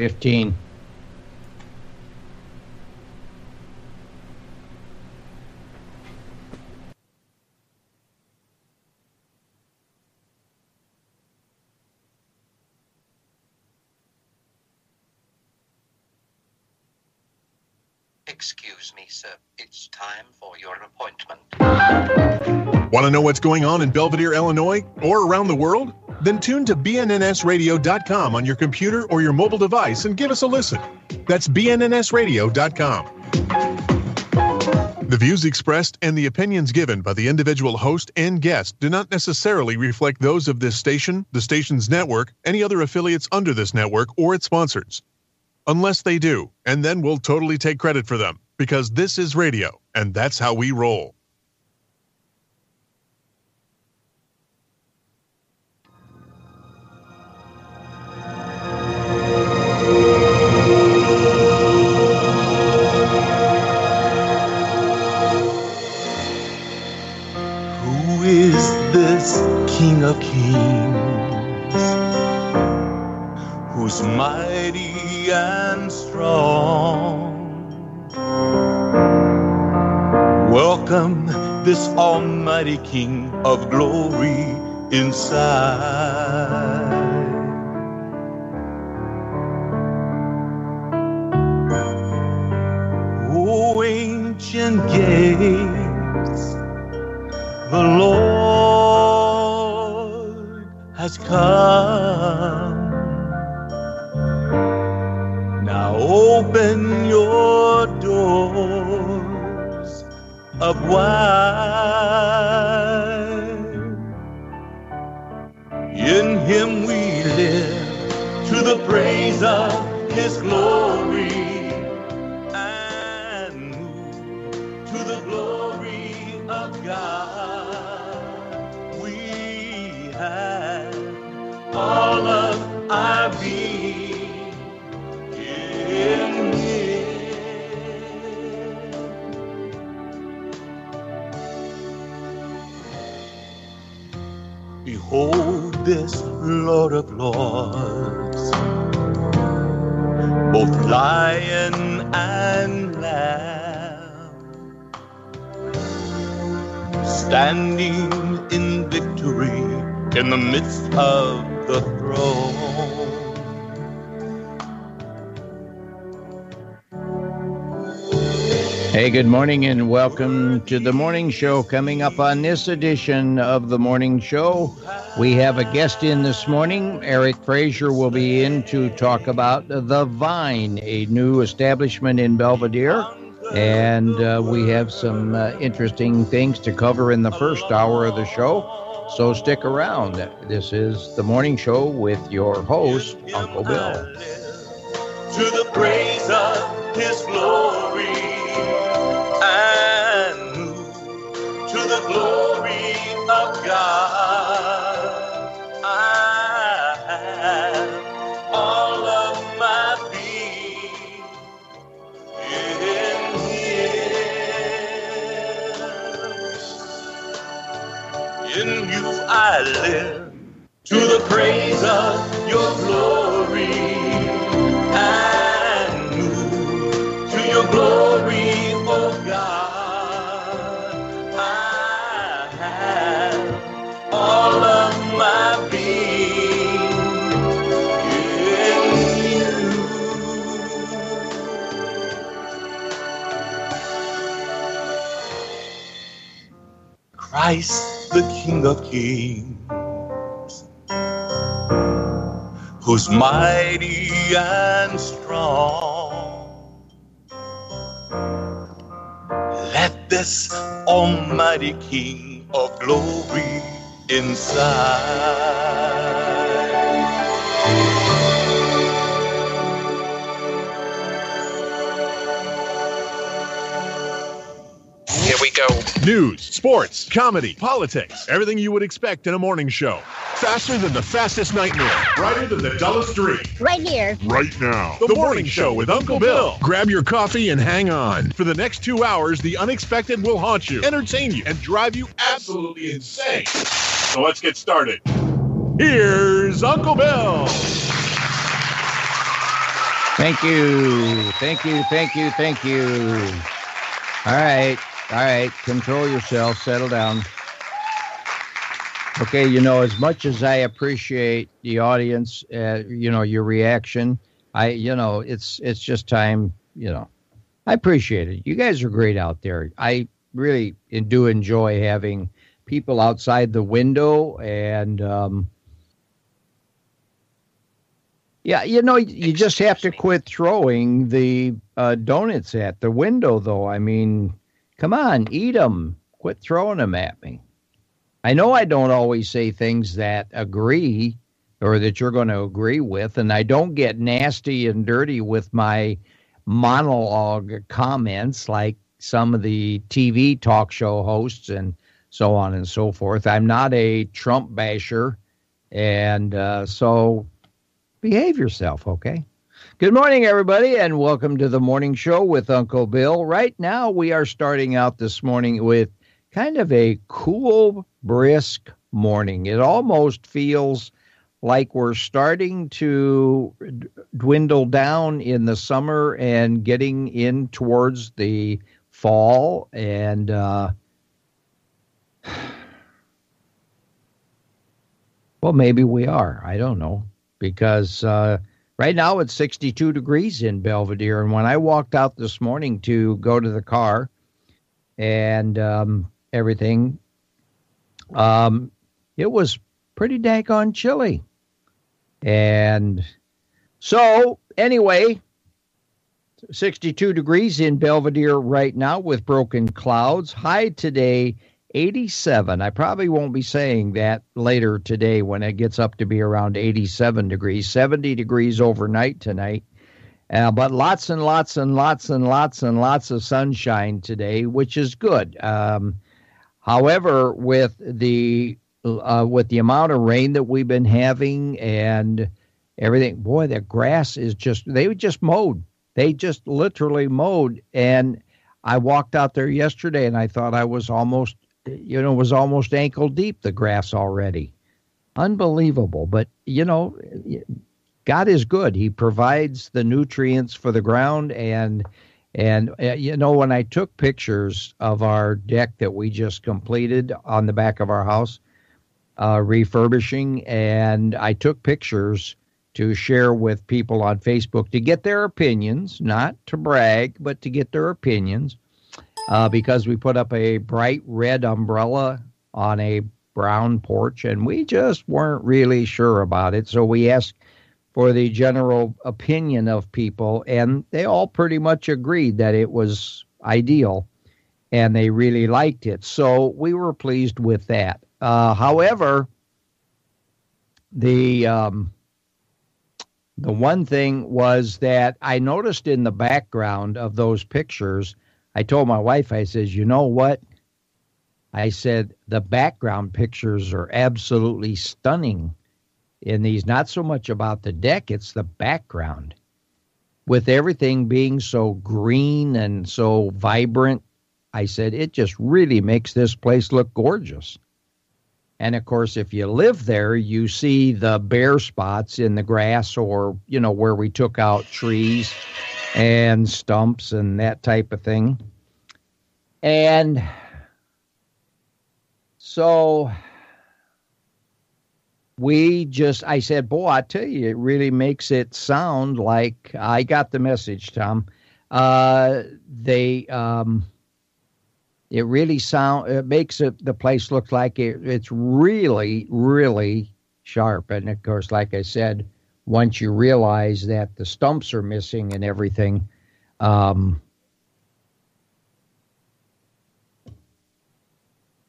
15. Excuse me, sir. It's time for your appointment. Want to know what's going on in Belvedere, Illinois, or around the world? Then tune to BNNSradio.com on your computer or your mobile device and give us a listen. That's BNNSradio.com. The views expressed and the opinions given by the individual host and guest do not necessarily reflect those of this station, the station's network, any other affiliates under this network, or its sponsors. Unless they do, and then we'll totally take credit for them, because this is radio, and that's how we roll. Who is this King of Kings, who's mighty and strong? Welcome this almighty King of glory inside. Oh, ancient gates, the Lord has come. Now open your doors up wide. In him we live to the praise of his glory, and move to the glory of God. We have all of our being in him. Behold this Lord of Lords, both lion and lamb, standing in victory in the midst of the throne. Hey, good morning and welcome to the morning show. Coming up on this edition of the morning show, we have a guest in this morning. Eric Frazier will be in to talk about The Vine, a new establishment in Belvedere. And we have some interesting things to cover in the first hour of the show. So stick around. This is the morning show with your host, Uncle Bill. To the praise of his glory, and to the glory of God. I have all of my being in him. In you I live to the praise of your glory, and move to your glory, oh God. I have all of my being in you. Christ, the King of Kings, who's mighty and strong. Let this almighty King of glory inside. Here we go. News, sports, comedy, politics, everything you would expect in a morning show. Faster than the fastest nightmare, brighter than the dullest dream. Right here. Right now. The morning show with Uncle Bill. Grab your coffee and hang on. For the next 2 hours, the unexpected will haunt you, entertain you, and drive you absolutely insane. So let's get started. Here's Uncle Bill. Thank you. Thank you. Thank you. Thank you. All right. All right. Control yourself. Settle down. Okay. As much as I appreciate the audience, your reaction, it's just time, I appreciate it. You guys are great out there. I really do enjoy having people outside the window and, you just have to quit throwing the donuts at the window, though. I mean, come on, eat them. Quit throwing them at me. I know I don't always say things that agree or that you're going to agree with, and I don't get nasty and dirty with my monologue comments like some of the TV talk show hosts and so on and so forth. I'm not a Trump basher, and so behave yourself, okay? Good morning, everybody, and welcome to the morning show with Uncle Bill. Right now, we are starting out this morning with kind of a cool, brisk morning. It almost feels like we're starting to dwindle down in the summer and getting in towards the fall. And well, maybe we are. I don't know. Because right now it's 62 degrees in Belvedere. And when I walked out this morning to go to the car and everything, it was pretty daggone chilly. And so anyway, 62 degrees in Belvedere right now with broken clouds. High today, 87. I probably won't be saying that later today when it gets up to be around 87 degrees, 70 degrees overnight tonight. But lots and lots and lots and lots and lots of sunshine today, which is good. However, with the amount of rain that we've been having and everything, boy, the grass is they just mowed. They just literally mowed. And I walked out there yesterday and I thought I was almost ankle deep, the grass already. Unbelievable. But, God is good. He provides the nutrients for the ground. And when I took pictures of our deck that we just completed on the back of our house, refurbishing, and I took pictures to share with people on Facebook to get their opinions, not to brag, but to get their opinions. Because we put up a bright red umbrella on a brown porch, and we just weren't really sure about it. So we asked for the general opinion of people, and they all pretty much agreed that it was ideal, and they really liked it. So we were pleased with that. However, the one thing was that I noticed in the background of those pictures, I told my wife, I says, you know what? I said, the background pictures are absolutely stunning in these. Not so much about the deck, it's the background. With everything being so green and so vibrant, I said, it just really makes this place look gorgeous. And, of course, if you live there, you see the bare spots in the grass or, where we took out trees and stumps and that type of thing. And so I said, boy, I tell you, it really makes it sound like, I got the message, Tom. It really it makes the place look like it's really, really sharp. And of course, like I said, once you realize that the stumps are missing and everything, but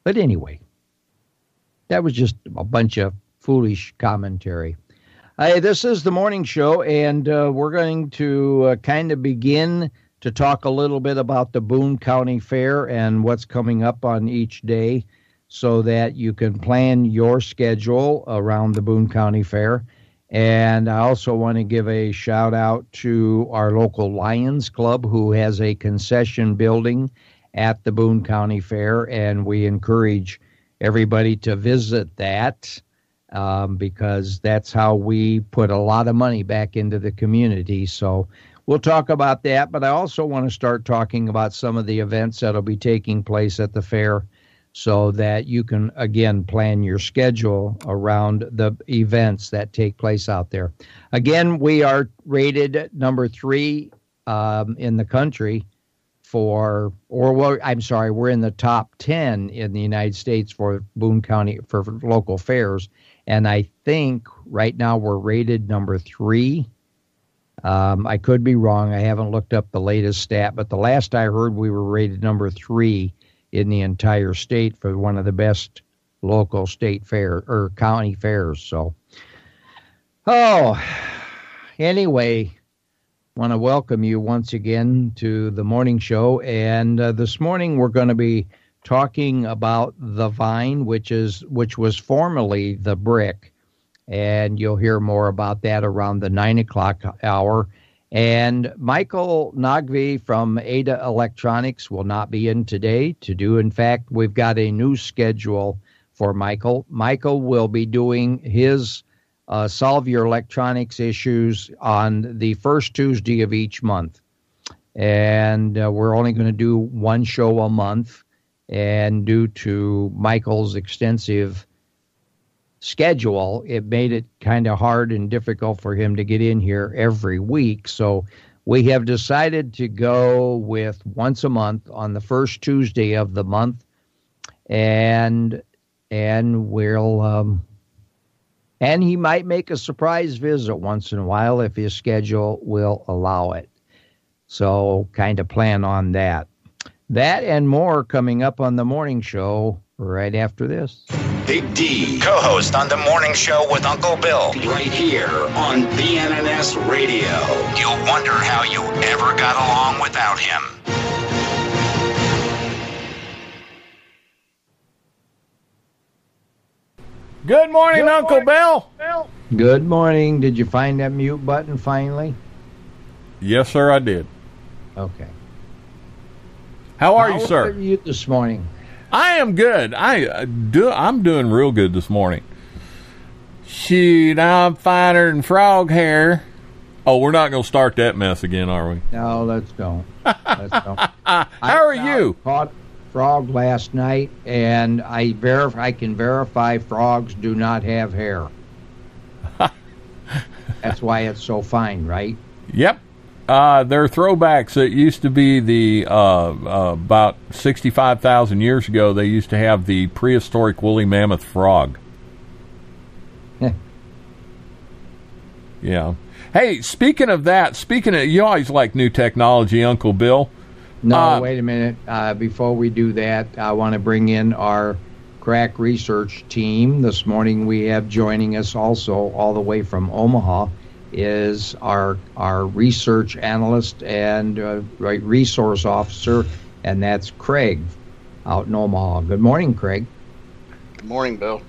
anyway, that was just a bunch of foolish commentary. Hey, this is the morning show, and we're going to kind of begin to talk a little bit about the Boone County Fair and what's coming up on each day so that you can plan your schedule around the Boone County Fair. And I also want to give a shout out to our local Lions Club, who has a concession building at the Boone County Fair, and we encourage everybody to visit that. because that's how we put a lot of money back into the community. So we'll talk about that, but I also want to start talking about some of the events that will be taking place at the fair so that you can, again, plan your schedule around the events that take place out there. Again, we are rated number 3 in the country we're in the top 10 in the United States for Boone County for local fairs. And I think right now we're rated number 3. I could be wrong. I haven't looked up the latest stat, but the last I heard we were rated number 3 in the entire state for one of the best local state fair or county fairs. So, anyway, want to welcome you once again to the morning show. And this morning we're going to be talking about the Vine, which was formerly the Brick. And you'll hear more about that around the 9 o'clock hour. And Michael Nagvi from Ada Electronics will not be in today to do. In fact, we've got a new schedule for Michael. Michael will be doing his Solve Your Electronics Issues on the first Tuesday of each month. And we're only going to do one show a month. And due to Michael's extensive schedule, it made it kind of hard and difficult for him to get in here every week. So we have decided to go with once a month on the first Tuesday of the month, and we'll and he might make a surprise visit once in a while if his schedule will allow it. So kind of plan on that. That and more coming up on the morning show right after this. Big D, co-host on the morning show with Uncle Bill, right here on BNNS Radio. You'll wonder how you ever got along without him. Good morning, Uncle Bill. Good morning. Did you find that mute button finally? Yes, sir, I did. Okay. How are you, sir? How are you this morning? I am good. I'm doing real good this morning. Shoot, I'm finer than frog hair. Oh, we're not going to start that mess again, are we? No, let's don't. How are you? Caught frog last night, and I can verify frogs do not have hair. That's why it's so fine, right? Yep. They're throwbacks. It used to be the about 65,000 years ago, they used to have the prehistoric woolly mammoth frog. Yeah. Hey, speaking of, you always like new technology, Uncle Bill. No, wait a minute. Before we do that, I want to bring in our crack research team. This morning we have joining us also all the way from Omaha is our research analyst and resource officer, and that's Craig out in Omaha. Good morning, Craig. Good morning, Bill.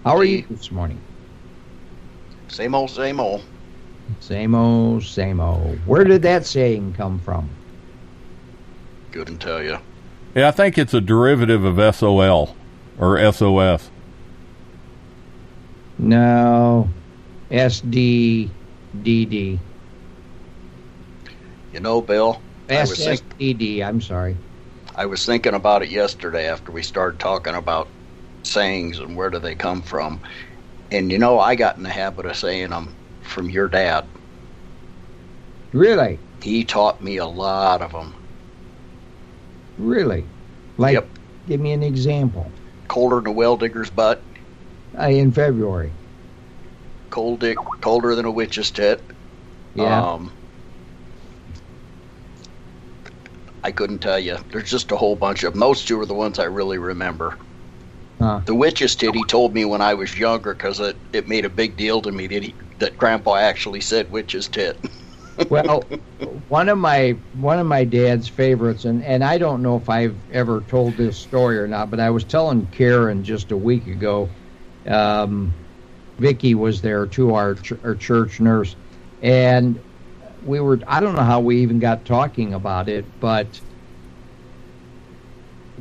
How are you this morning? Same old, same old. Same old, same old. Where did that saying come from? Couldn't tell you. Yeah, I think it's a derivative of SOL or SOS. No, SDDD. You know, Bill, SSDD, I'm sorry. I was thinking about it yesterday after we started talking about sayings and where do they come from. And, you know, I got in the habit of saying them from your dad. Really? He taught me a lot of them. Really? Like, yep. Give me an example. Colder than a well digger's butt. In February. Colder than a witch's tit. Yeah. I couldn't tell you. There's just a whole bunch of them. Those two are the ones I really remember. Huh. The witch's tit, he told me when I was younger because it made a big deal to me that Grandpa actually said witch's tit. Well, one of my dad's favorites, and I don't know if I've ever told this story or not, but I was telling Karen just a week ago. Vicki was there too, our church nurse, and I don't know how we even got talking about it, but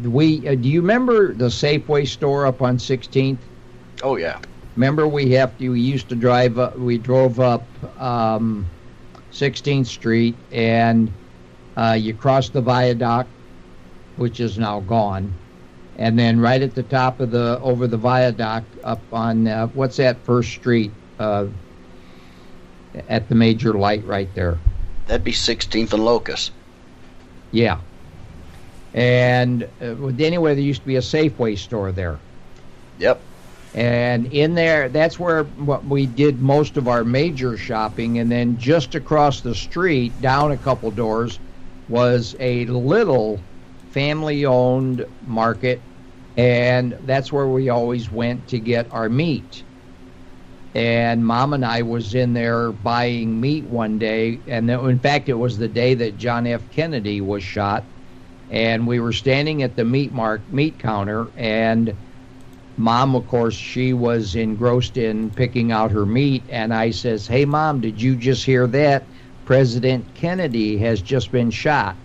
do you remember the Safeway store up on 16th? Oh, yeah. remember we used to drive up, we drove up 16th Street, and you cross the viaduct, which is now gone, and then right at the top of over the viaduct up on what's that first street at the major light right there. That'd be 16th and Locust. Yeah. And anyway, there used to be a Safeway store there. Yep. And in there, that's where we did most of our major shopping. And then just across the street, down a couple doors, was a little family-owned market. And that's where we always went to get our meat. And Mom and I was in there buying meat one day. And in fact, it was the day that John F. Kennedy was shot. And we were standing at the meat counter, and Mom, of course, she was engrossed in picking out her meat, and I says, "Hey, Mom, did you just hear that? President Kennedy has just been shot."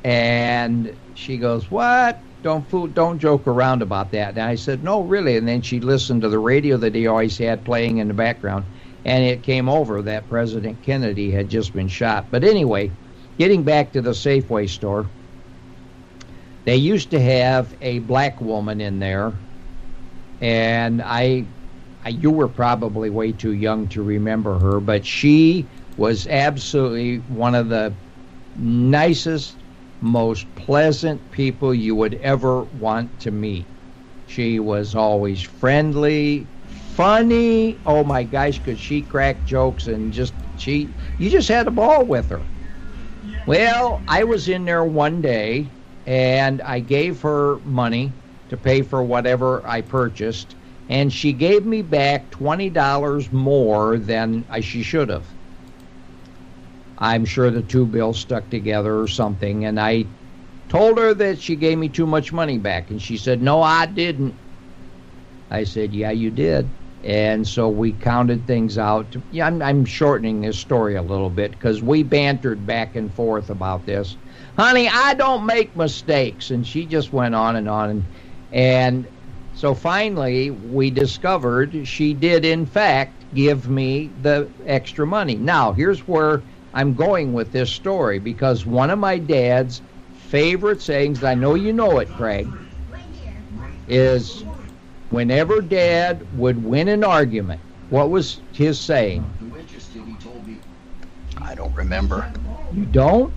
And she goes, "What? Don't joke around about that." And I said, "No, really." And then she listened to the radio that he always had playing in the background, and it came over that President Kennedy had just been shot. But anyway, getting back to the Safeway store, they used to have a black woman in there, and you were probably way too young to remember her, but she was absolutely one of the nicest, most pleasant people you would ever want to meet. She was always friendly, funny. Oh my gosh, could she crack jokes, and you just had a ball with her. Well, I was in there one day, and I gave her money to pay for whatever I purchased, and she gave me back $20 more than she should have. I'm sure the two bills stuck together or something, and I told her that she gave me too much money back, and she said, "No, I didn't." I said, "Yeah, you did." And so we counted things out. Yeah, I'm shortening this story a little bit because we bantered back and forth about this. "Honey, I don't make mistakes." And she just went on and on. And so finally, we discovered she did, in fact, give me the extra money. Now, here's where I'm going with this story, because one of my dad's favorite sayings, I know you know it, Craig, is whenever Dad would win an argument, what was his saying? I don't remember. You don't?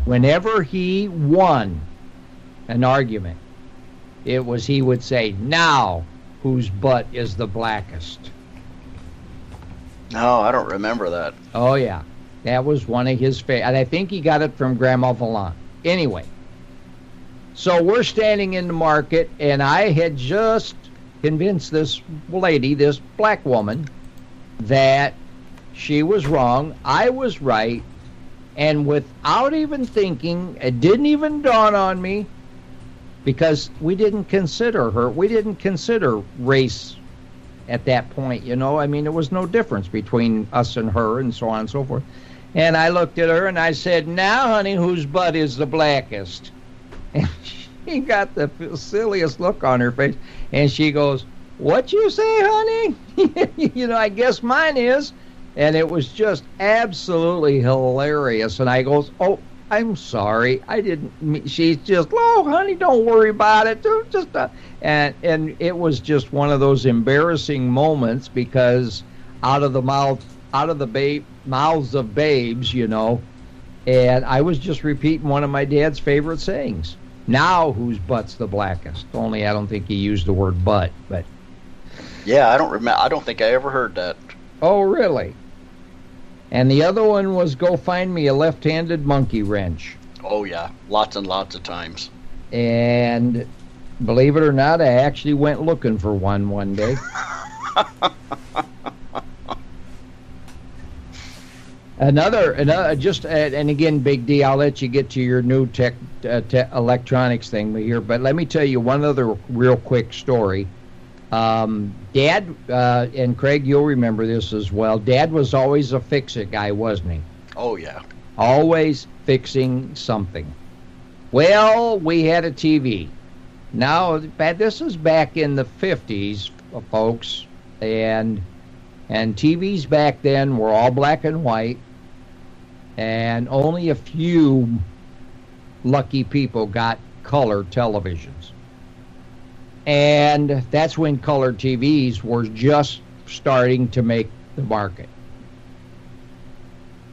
Whenever he won an argument, he would say, "Now, whose butt is the blackest?" No, I don't remember that. Oh, yeah. That was one of his favorites. And I think he got it from Grandma Vallant. Anyway, so we're standing in the market, and I had just convinced this lady, this black woman, that she was wrong, I was right. And without even thinking, it didn't even dawn on me, because we didn't consider race at that point, I mean, there was no difference between us and her, and so on and so forth. And I looked at her and I said, "Now, honey, whose butt is the blackest?" And she got the silliest look on her face, and she goes, "What you say, honey?" I guess mine is. And it was just absolutely hilarious. And I goes, "Oh, I'm sorry. I didn't." She's just, "Oh, honey, don't worry about it." And it was just one of those embarrassing moments, because out of the mouths of babes, And I was just repeating one of my dad's favorite sayings. Now, whose butt's the blackest? Only I don't think he used the word butt, but. Yeah, I don't remember. I don't think I ever heard that. Oh, really? And the other one was, "Go find me a left-handed monkey wrench." Oh, yeah. Lots and lots of times. And believe it or not, I actually went looking for one day. Another, and again, Big D, I'll let you get to your new electronics thing here, but let me tell you one other real quick story. Dad, and Craig, you'll remember this as well. Dad was always a fix-it guy, wasn't he? Oh, yeah. Always fixing something. Well, we had a TV, Now, this is back in the 50s, folks, and TVs back then were all black and white, and only a few lucky people got color televisions. And that's when color TVs were just starting to make the market.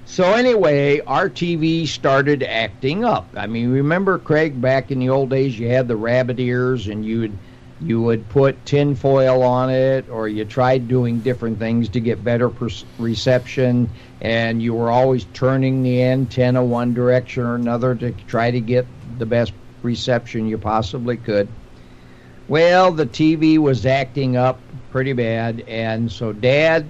So anyway, our TV started acting up. I mean, remember, Craig, back in the old days, you had the rabbit ears, and you would put tin foil on it, or you tried doing different things to get better reception, and you were always turning the antenna one direction or another to try to get the best reception you possibly could. Well, the TV was acting up pretty bad, and so Dad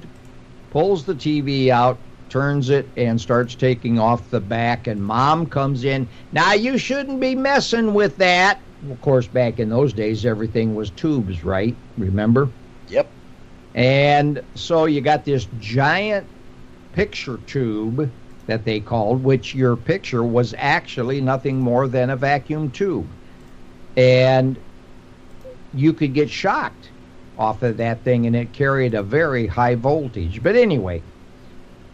pulls the TV out, turns it, and starts taking off the back, and Mom comes in. Now, you shouldn't be messing with that. Of course, back in those days, everything was tubes, right? Remember? Yep. And so you got this giant picture tube that they called, which your picture was actually nothing more than a vacuum tube. And you could get shocked off of that thing, and it carried a very high voltage. But anyway,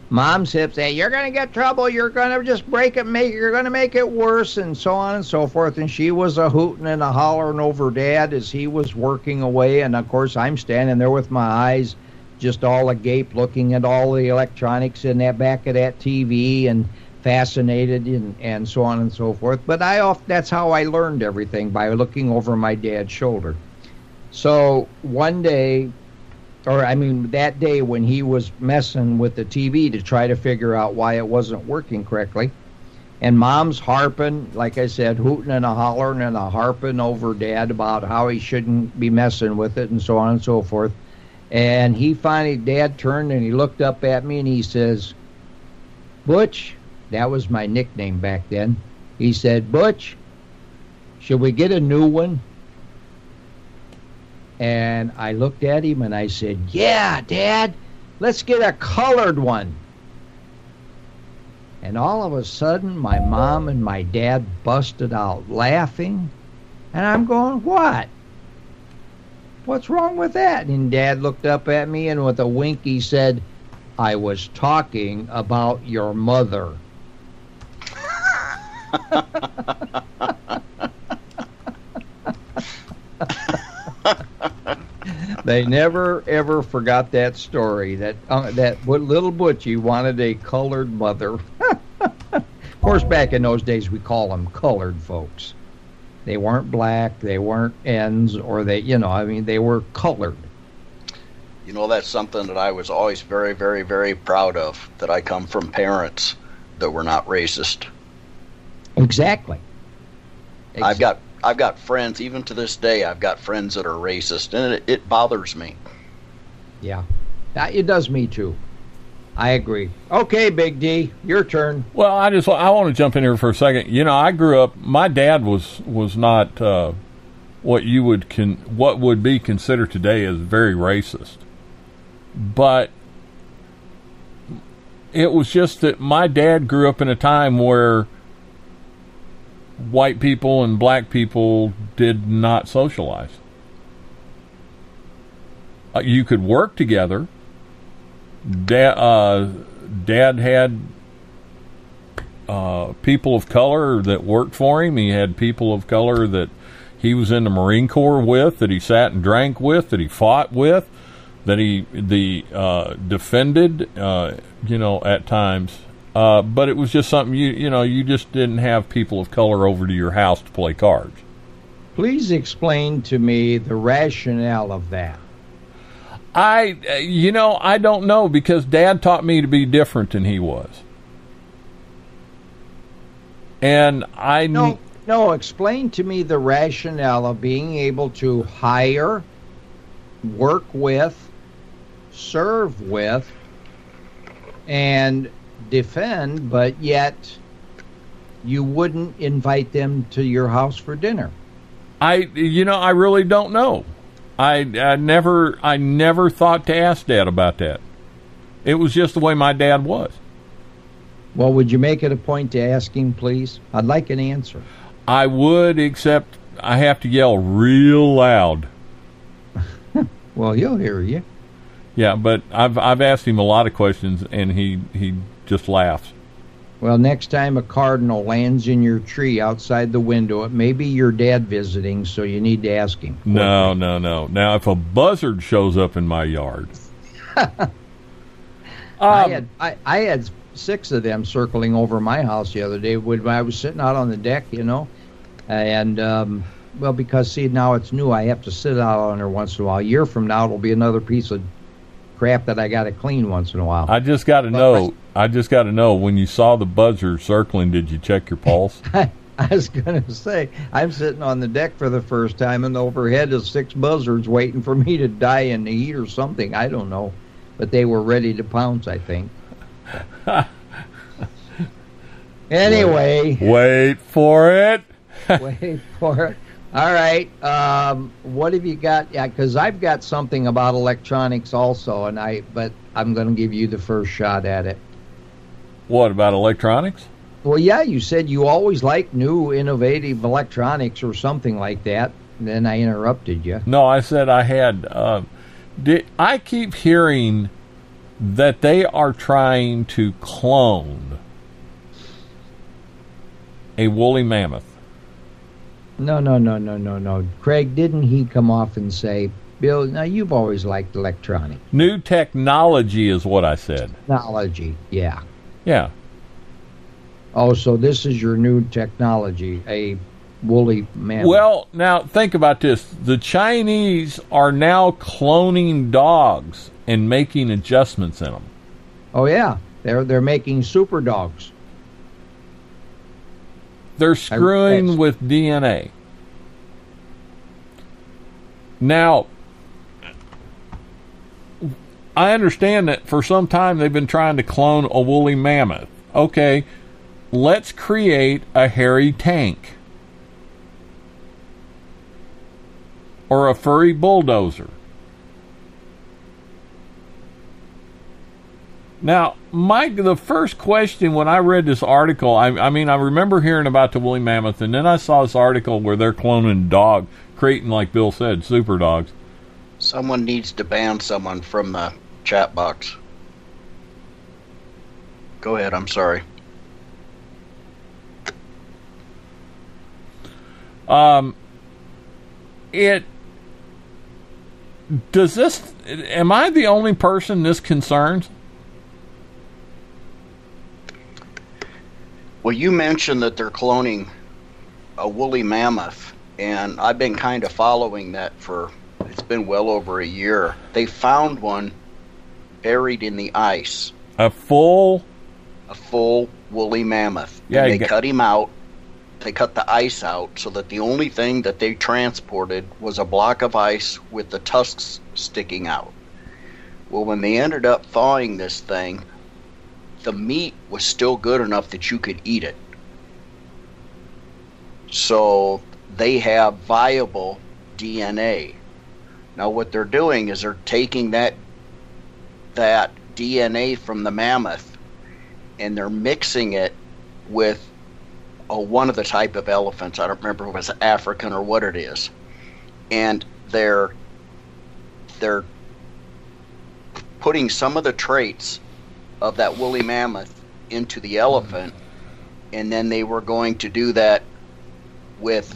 Mom said, "You're going to get trouble. You're going to just break it. You're going to make it worse," and so on and so forth. And she was a hooting and a hollering over Dad as he was working away. And of course, I'm standing there with my eyes just all agape, looking at all the electronics in that back of that TV, and fascinated, and so on and so forth. But that's how I learned everything, by looking over my dad's shoulder. So one day, that day when he was messing with the TV to try to figure out why it wasn't working correctly, and Mom's harping, like I said, hooting and a hollering and a harping over Dad about how he shouldn't be messing with it, and so on and so forth. And Dad turned and he looked up at me and he says, "Butch," that was my nickname back then. He said, "Butch, should we get a new one?" And I looked at him and I said, "Yeah, Dad, let's get a colored one." And all of a sudden, my Mom and my Dad busted out laughing. And I'm going, "What? What's wrong with that?" And Dad looked up at me, and with a wink he said, "I was talking about your mother." They never ever forgot that story. That little Butchie wanted a colored mother. Of course, back in those days, we call them colored folks. They weren't black, they weren't N's, or they were colored. You know, that's something that I was always very, very, very proud of, that I come from parents that were not racist. Exactly. I've got friends, even to this day, I've got friends that are racist, and it bothers me. Yeah, it does me too. I agree. Okay, Big D, your turn. Well, I want to jump in here for a second. You know, I grew up. My dad was not what would be considered today as very racist, but it was just that my dad grew up in a time where white people and black people did not socialize. You could work together. Dad had people of color that worked for him. He had people of color that he was in the Marine Corps with, that he sat and drank with, that he fought with, that he defended, at times. But it was just something, you just didn't have people of color over to your house to play cards. Please explain to me the rationale of that. I don't know, because Dad taught me to be different than he was. And No, explain to me the rationale of being able to hire, work with, serve with, and defend, but yet you wouldn't invite them to your house for dinner. I really don't know. I never thought to ask Dad about that. It was just the way my dad was. Well, would you make it a point to ask him, please? I'd like an answer. I would, except I have to yell real loud. Well, he'll hear you. Yeah, but I've asked him a lot of questions, and he just laughs. Well, next time a cardinal lands in your tree outside the window, it may be your dad visiting, so you need to ask him. No. Now, if a buzzard shows up in my yard... I had 6 of them circling over my house the other day when I was sitting out on the deck, and well, because see, now it's new, I have to sit out on there once in a while. A year from now, it'll be another piece of crap that I got to clean once in a while. I just got to know when you saw the buzzard circling, did you check your pulse? I was going to say, I'm sitting on the deck for the first time, and overhead is 6 buzzards waiting for me to die in the heat or something. I don't know. But they were ready to pounce, I think. Anyway. Wait for it. Wait for it. All right. What have you got? Yeah, because I've got something about electronics also, but I'm going to give you the first shot at it. What, about electronics? Well, yeah, you said you always like new, innovative electronics or something like that. And then I interrupted you. No, I said I had... I keep hearing that they are trying to clone a woolly mammoth. No. Craig, didn't he come off and say, Bill, now you've always liked electronics. New technology is what I said. Technology, yeah. Yeah. Oh, so this is your new technology, a woolly mammoth. Well, now think about this. The Chinese are now cloning dogs and making adjustments in them. Oh yeah, they're making super dogs. They're screwing with DNA. Now, I understand that for some time they've been trying to clone a woolly mammoth. Okay, let's create a hairy tank. Or a furry bulldozer. Now, Mike, the first question when I read this article, I mean, I remember hearing about the woolly mammoth, and then I saw this article where they're cloning dog, creating, like Bill said, super dogs. Someone needs to ban someone from the chat box. Go ahead, I'm sorry. Am I the only person this concerns? Well, you mentioned that they're cloning a woolly mammoth, and I've been kind of following that it's been well over a year. They found one buried in the ice. A full woolly mammoth. Yeah, and they cut him out. They cut the ice out so that the only thing that they transported was a block of ice with the tusks sticking out. Well, when they ended up thawing this thing, the meat was still good enough that you could eat it. So they have viable DNA. Now what they're doing is they're taking that DNA from the mammoth and they're mixing it with one of the type of elephants. I don't remember if it was African or what it is. And they're putting some of the traits of that woolly mammoth into the elephant, and then they were going to do that with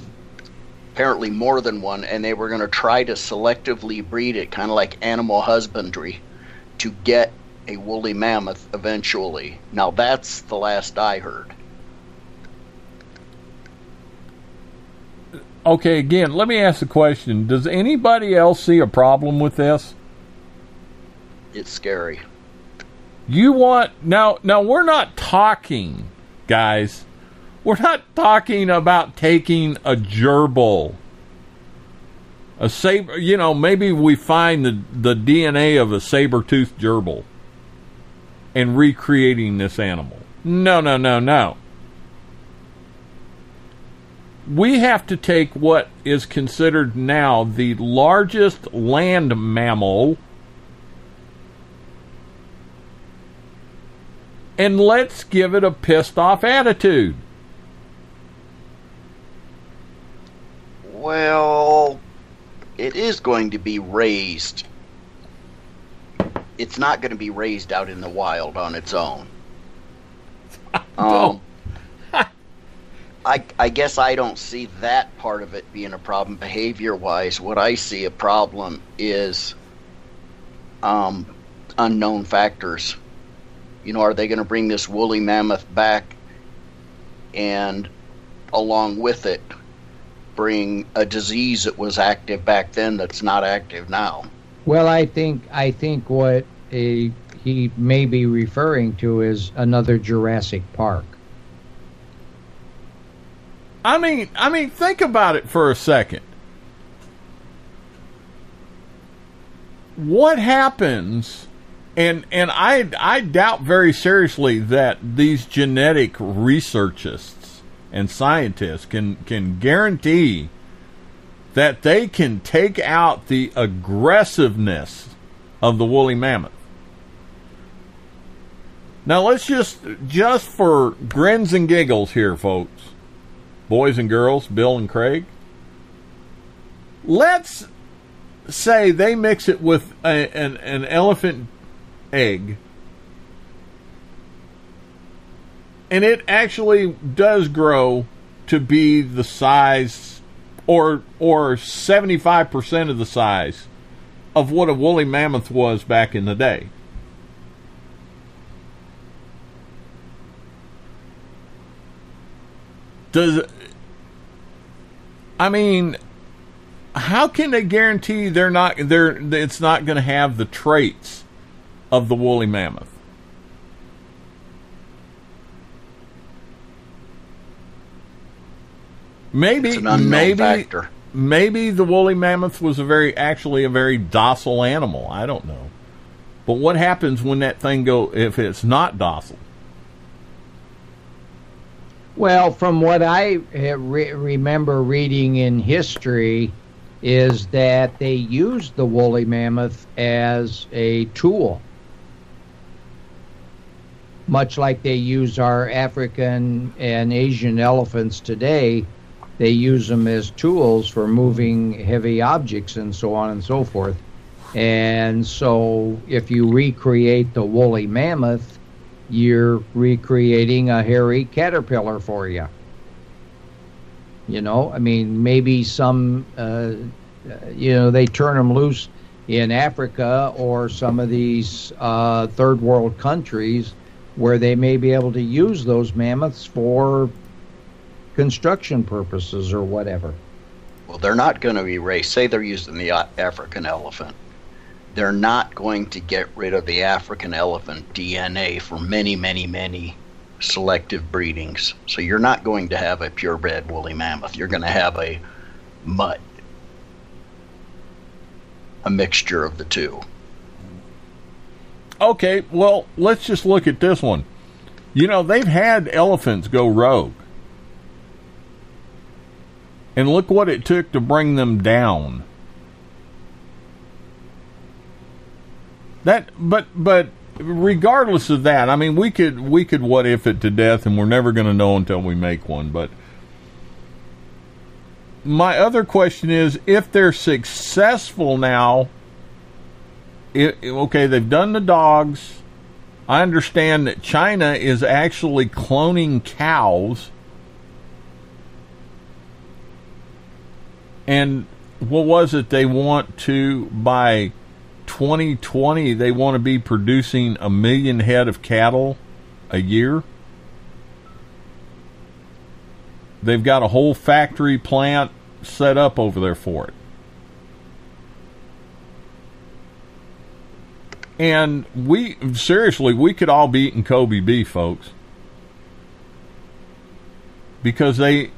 apparently more than one, and they were going to try to selectively breed it, kind of like animal husbandry, to get a woolly mammoth eventually. Now that's the last I heard. Okay, again, let me ask the question. Does anybody else see a problem with this? It's scary. Now we're not talking, guys. We're not talking about taking a gerbil, a saber. Maybe we find the DNA of a saber-toothed gerbil and recreating this animal. No. We have to take what is considered now the largest land mammal and let's give it a pissed off attitude. Well, it is going to be raised. It's not going to be raised out in the wild on its own. I guess I don't see that part of it being a problem behavior-wise. What I see a problem is unknown factors. You know, are they going to bring this woolly mammoth back and along with it bring a disease that was active back then that's not active now? Well, I think what he may be referring to is another Jurassic Park. I mean, think about it for a second. What happens, and I doubt very seriously that these genetic researchists and scientists can guarantee that they can take out the aggressiveness of the woolly mammoth. Now let's just for grins and giggles here, folks, boys and girls, Bill and Craig, let's say they mix it with an elephant egg, and it actually does grow to be the size or 75% of the size of what a woolly mammoth was back in the day. How can they guarantee it's not going to have the traits of the woolly mammoth? Maybe the woolly mammoth was actually a very docile animal. I don't know. But what happens when that thing if it's not docile? Well, from what I remember reading in history, is that they used the woolly mammoth as a tool, much like they use our African and Asian elephants today. They use them as tools for moving heavy objects and so on and so forth. And so if you recreate the woolly mammoth, you're recreating a hairy caterpillar for you. You know, I mean, maybe some, they turn them loose in Africa or some of these third world countries where they may be able to use those mammoths for construction purposes or whatever. Well, they're not going to erase, say they're using the African elephant. They're not going to get rid of the African elephant DNA for many, many, many selective breedings. So you're not going to have a purebred woolly mammoth. You're going to have a mutt, a mixture of the two. Okay, well, let's just look at this one. You know, they've had elephants go rogue. And look what it took to bring them down. But regardless of that, I mean, we could what if it to death, and we're never going to know until we make one. But my other question is, if they're successful now, okay, they've done the dogs. I understand that China is actually cloning cows. And what was it they want to, by 2020, they want to be producing 1 million head of cattle a year. They've got a whole factory plant set up over there for it. And we could all be eating Kobe beef, folks. Because I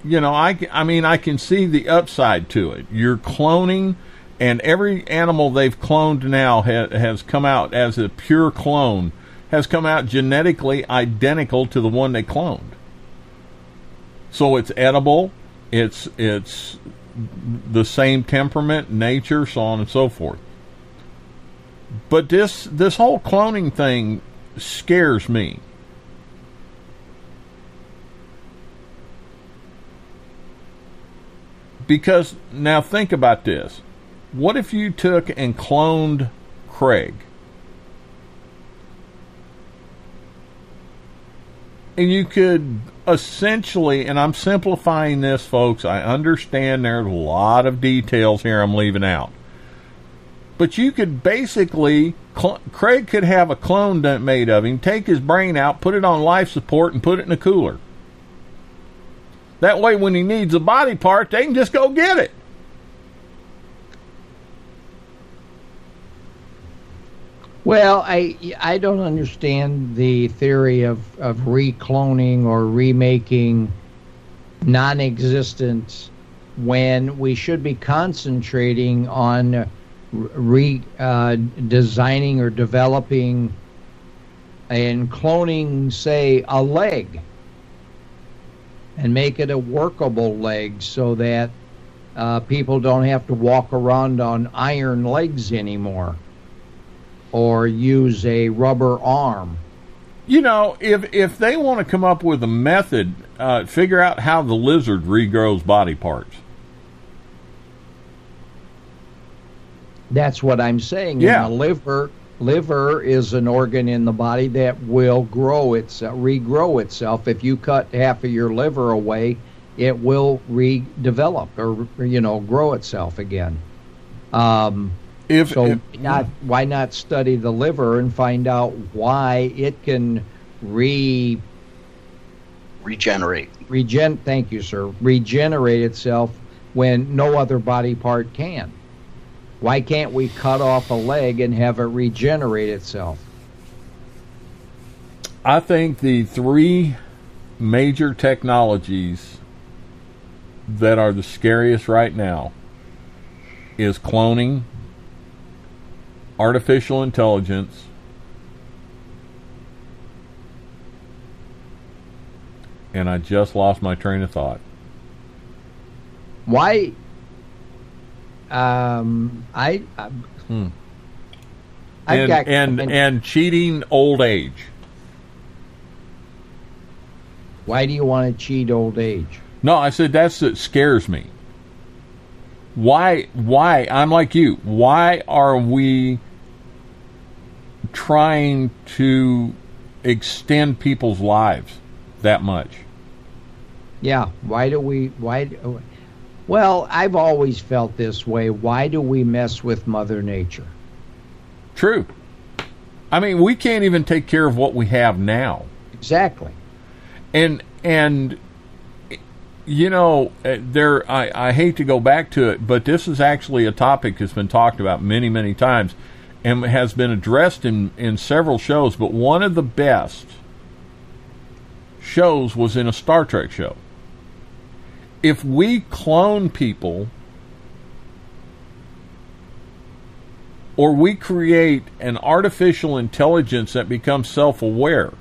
can see the upside to it. You're cloning, and every animal they've cloned now has come out as a pure clone, has come out genetically identical to the one they cloned. So it's edible, it's the same temperament, nature, so on and so forth. But this whole cloning thing scares me. Because now think about this. What if you took and cloned Craig? And you could essentially, and I'm simplifying this, folks, I understand there's a lot of details here I'm leaving out. But you could basically, Craig could have a clone made of him, take his brain out, put it on life support, and put it in a cooler. That way, when he needs a body part, they can just go get it. Well, I don't understand the theory of recloning or remaking non-existent when we should be concentrating on designing or developing and cloning, say, a leg, and make it a workable leg so that people don't have to walk around on iron legs anymore, or use a rubber arm. You know, if they want to come up with a method, figure out how the lizard regrows body parts. That's what I'm saying. Yeah. And the liver is an organ in the body that will regrow itself. If you cut half of your liver away, it will redevelop or grow itself again. Why not study the liver and find out why it can regenerate? Thank you, sir. Regenerate itself when no other body part can. Why can't we cut off a leg and have it regenerate itself? I think the three major technologies that are the scariest right now is cloning, artificial intelligence, and I just lost my train of thought. Why? And cheating old age. Why do you want to cheat old age? No, I said that scares me. Why? I'm like you. Why are we trying to extend people's lives that much? Yeah. Well, I've always felt this way. Why do we mess with Mother Nature? True. I mean, we can't even take care of what we have now. Exactly. And I hate to go back to it, but this is actually a topic that's been talked about many, many times and has been addressed in several shows, but one of the best shows was in a Star Trek show. If we clone people, or we create an artificial intelligence that becomes self-aware,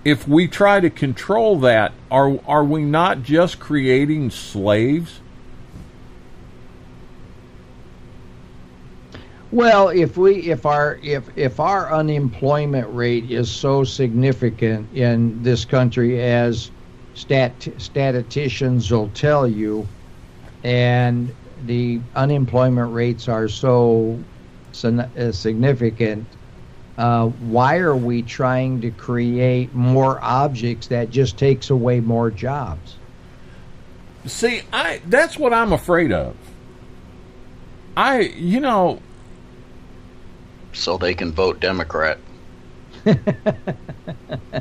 if we try to control that, are we not just creating slaves? Well, if our unemployment rate is so significant in this country as statisticians will tell you, and the unemployment rates are so significant, why are we trying to create more objects that just takes away more jobs? See, that's what I'm afraid of. So they can vote Democrat.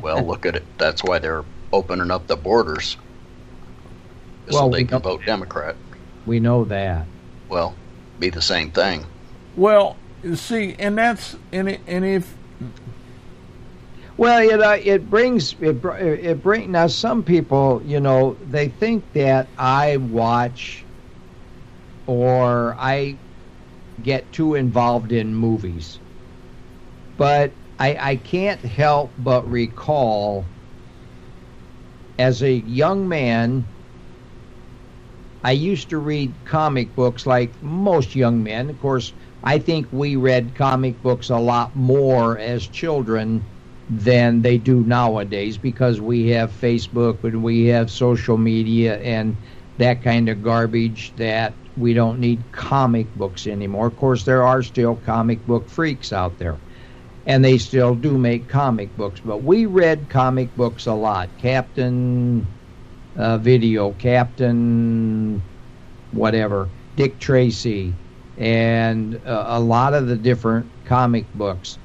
Well, look at it. That's why they're opening up the borders. So they can vote Democrat. We know that. Well, be the same thing. Well, see, and if. Well, it brings now some people, they think that I watch or I get too involved in movies. But I can't help but recall, as a young man, I used to read comic books like most young men. Of course, I think we read comic books a lot more as children than they do nowadays, because we have Facebook and we have social media and that kind of garbage, that we don't need comic books anymore. Of course, there are still comic book freaks out there, and they still do make comic books, but we read comic books a lot. Captain Video, Captain whatever, Dick Tracy, and a lot of the different comic books.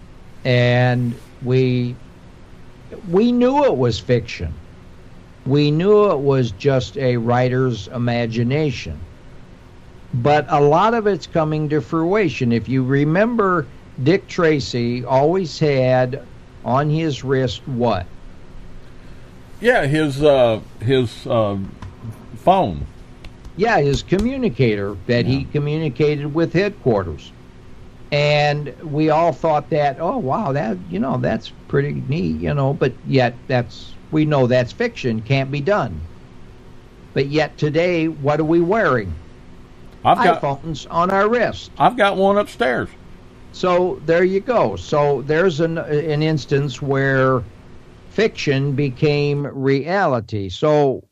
And we knew it was fiction. We knew it was just a writer's imagination. But a lot of it's coming to fruition. If you remember, Dick Tracy always had on his wrist what? Yeah, his phone. Yeah, his communicator that he communicated with headquarters. And we all thought that, oh, wow, that's pretty neat, but yet we know that's fiction, can't be done. But yet today, what are we wearing? iPhones on our wrist. I've got one upstairs. So there you go. So there's an instance where fiction became reality. So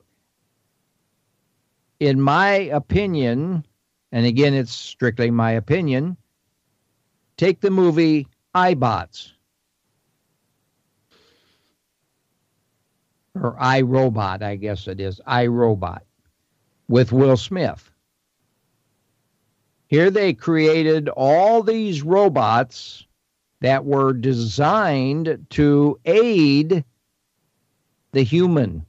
in my opinion, and again, it's strictly my opinion, take the movie iBots, or iRobot, I guess it is, iRobot, with Will Smith. Here they created all these robots that were designed to aid the human.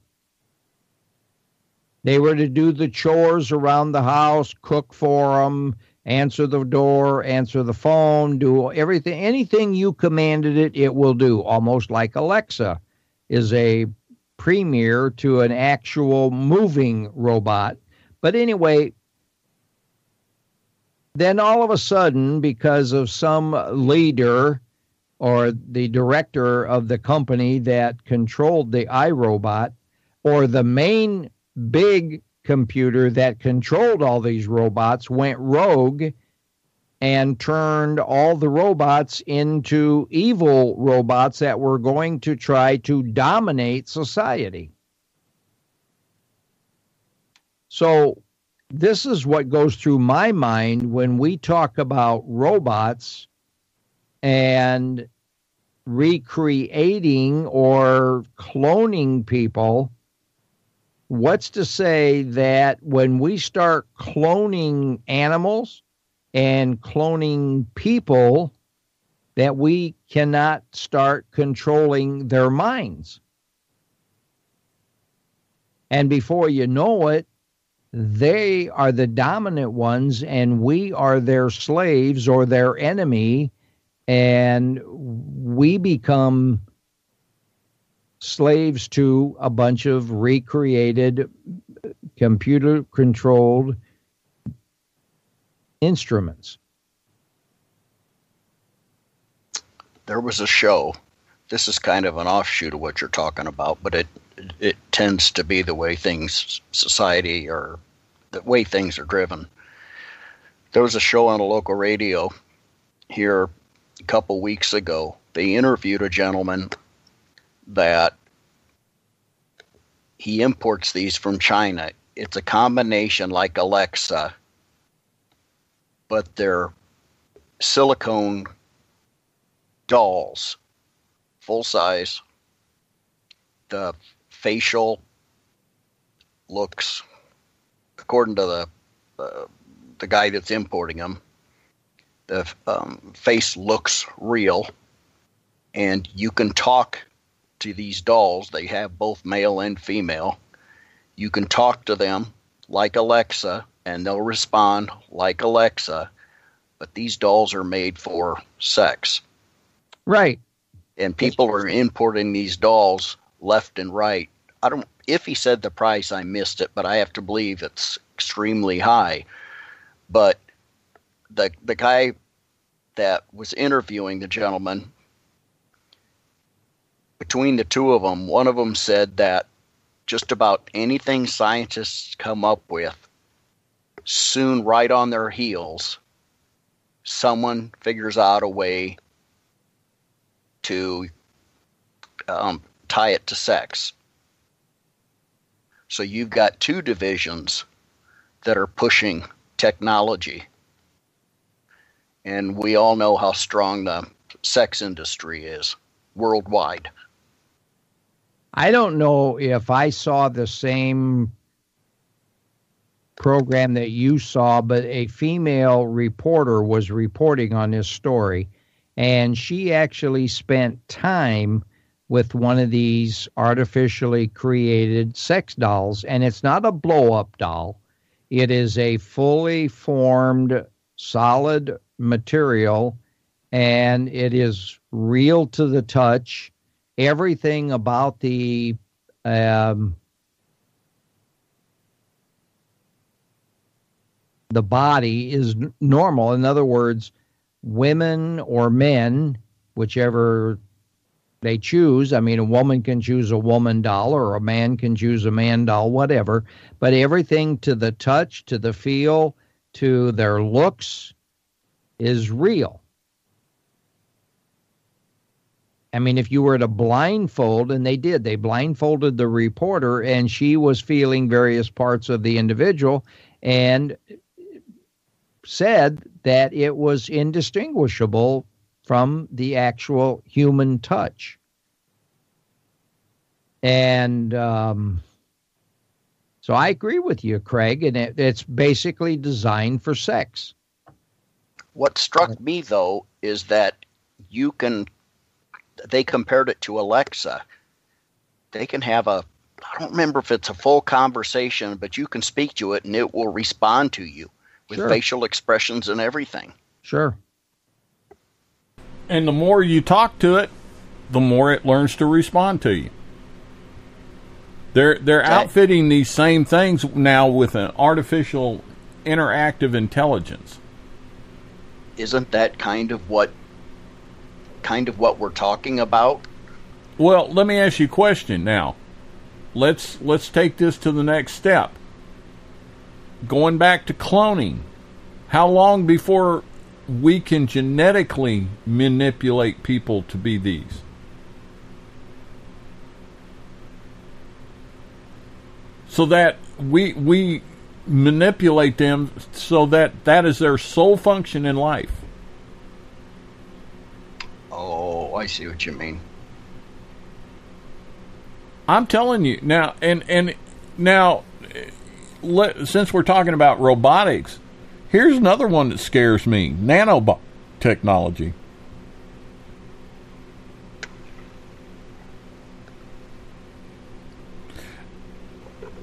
They were to do the chores around the house, cook for them, answer the door, answer the phone, do everything. Anything you commanded it, it will do. Almost like Alexa is a premier to an actual moving robot. But anyway, then all of a sudden, because of some leader or the director of the company that controlled the iRobot, or the main big computer that controlled all these robots, went rogue and turned all the robots into evil robots that were going to try to dominate society. So this is what goes through my mind when we talk about robots and recreating or cloning people. What's to say that when we start cloning animals and cloning people, that we cannot start controlling their minds? And before you know it, they are the dominant ones, and we are their slaves or their enemy, and we become slaves to a bunch of recreated, computer-controlled instruments. There was a show. This is kind of an offshoot of what you're talking about, but it tends to be the way society, or the way things are driven. There was a show on a local radio here a couple weeks ago. They interviewed a gentleman that he imports these from China. It's a combination like Alexa, but they're silicone dolls, full size. The facial looks, according to the guy that's importing them, the face looks real, and you can talk to these dolls. They have both male and female. You can talk to them like Alexa, and they'll respond like Alexa, but these dolls are made for sex. Right. And people are importing these dolls left and right. If he said the price, I missed it, but I have to believe it's extremely high. But the guy that was interviewing the gentleman, between the two of them, one of them said that just about anything scientists come up with, soon, right on their heels, someone figures out a way to tie it to sex. So you've got two divisions that are pushing technology. And we all know how strong the sex industry is worldwide. I don't know if I saw the same program that you saw, but a female reporter was reporting on this story, and she actually spent time with one of these artificially created sex dolls, and it's not a blow-up doll. It is a fully formed, solid material, and it is real to the touch. Everything about the body is normal. In other words, women or men, whichever they choose. I mean, a woman can choose a woman doll, or a man can choose a man doll, whatever. But everything to the touch, to the feel, to their looks is real. I mean, if you were to blindfold, and they did, they blindfolded the reporter, and she was feeling various parts of the individual and said that it was indistinguishable from the actual human touch. And so I agree with you, Craig, and it's basically designed for sex. What struck me, though, is that they compared it to Alexa. They can have I don't remember if it's a full conversation, but you can speak to it and it will respond to you with facial expressions and everything. Sure. And the more you talk to it, the more it learns to respond to you. They're outfitting these same things now with an artificial interactive intelligence. Isn't that kind of what we're talking about? Well, let me ask you a question now. Let's take this to the next step. Going back to cloning, how long before we can genetically manipulate people to be these? So that we manipulate them so that is their sole function in life. Oh, I see what you mean. I'm telling you now, and now, since we're talking about robotics, here's another one that scares me: nanotechnology.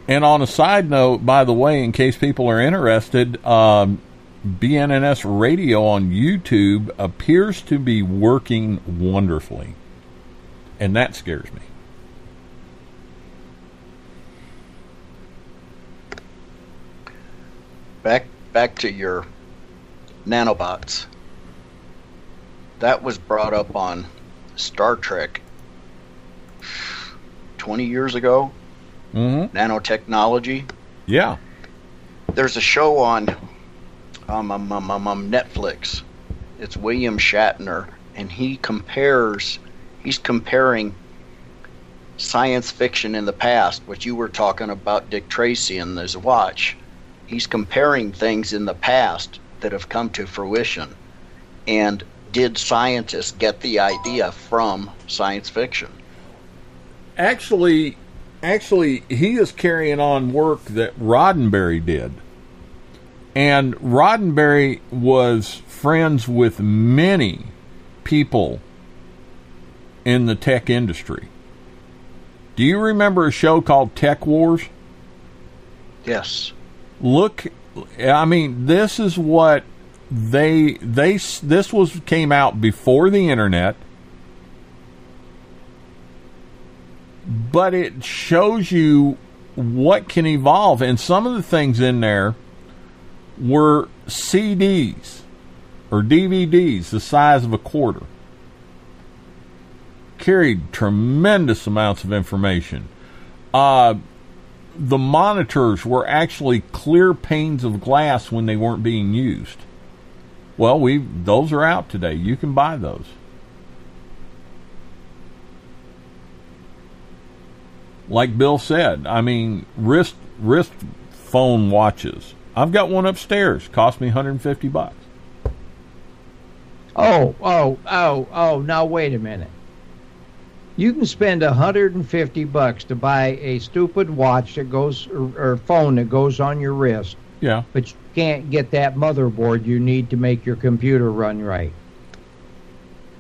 And on a side note, by the way, in case people are interested, BNNS Radio on YouTube appears to be working wonderfully. And that scares me. Back to your nanobots. That was brought up on Star Trek 20 years ago. Mm-hmm. Nanotechnology. Yeah. There's a show on Netflix. It's William Shatner, and he's comparing science fiction in the past, what you were talking about, Dick Tracy and his watch. He's comparing things in the past that have come to fruition. And did scientists get the idea from science fiction? Actually, he is carrying on work that Roddenberry did. And Roddenberry was friends with many people in the tech industry. Do you remember a show called Tech Wars? Yes. Look, I mean, this is what this came out before the internet. But it shows you what can evolve. And some of the things in there were CDs or DVDs the size of a quarter. Carried tremendous amounts of information. The monitors were actually clear panes of glass when they weren't being used. Well, those are out today. You can buy those. like Bill said, I mean, wrist phone watches. I've got one upstairs. Cost me $150. Oh, now wait a minute. You can spend $150 to buy a stupid watch that goes, or phone that goes on your wrist. Yeah. But you can't get that motherboard you need to make your computer run right.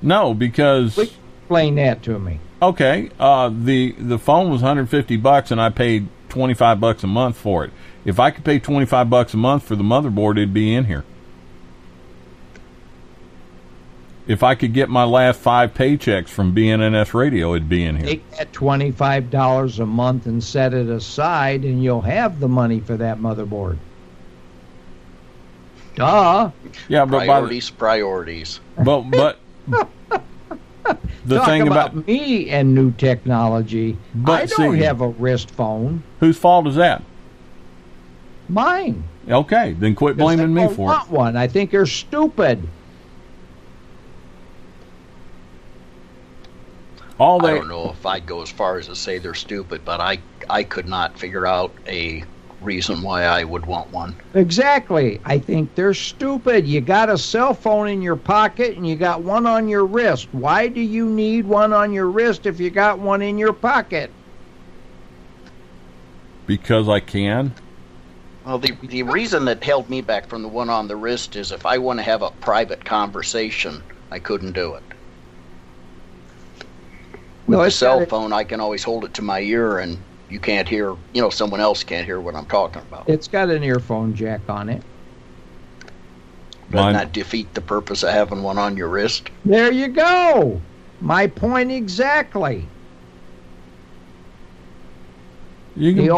No, because... Explain that to me. Okay, the phone was $150 and I paid $25 a month for it. If I could pay $25 a month for the motherboard, it'd be in here. If I could get my last 5 paychecks from BNNS Radio, it'd be in here. Take that $25 a month and set it aside, and you'll have the money for that motherboard. Duh. Yeah, but priorities. But the Talk thing about me and new technology. I don't have a wrist phone. Whose fault is that? Mine. Okay, then quit blaming me for it. I don't want one. I think they're stupid. I don't know if I'd go as far as to say they're stupid, but I could not figure out a reason why I would want one. Exactly. I think they're stupid. You got a cell phone in your pocket and you got one on your wrist. Why do you need one on your wrist if you got one in your pocket? Because I can. Well, the reason that held me back from the one on the wrist is if I want to have a private conversation, I couldn't do it. With the cell phone, I can always hold it to my ear and you can't hear, someone else can't hear what I'm talking about. It's got an earphone jack on it. Doesn't that defeat the purpose of having one on your wrist? There you go. My point exactly. The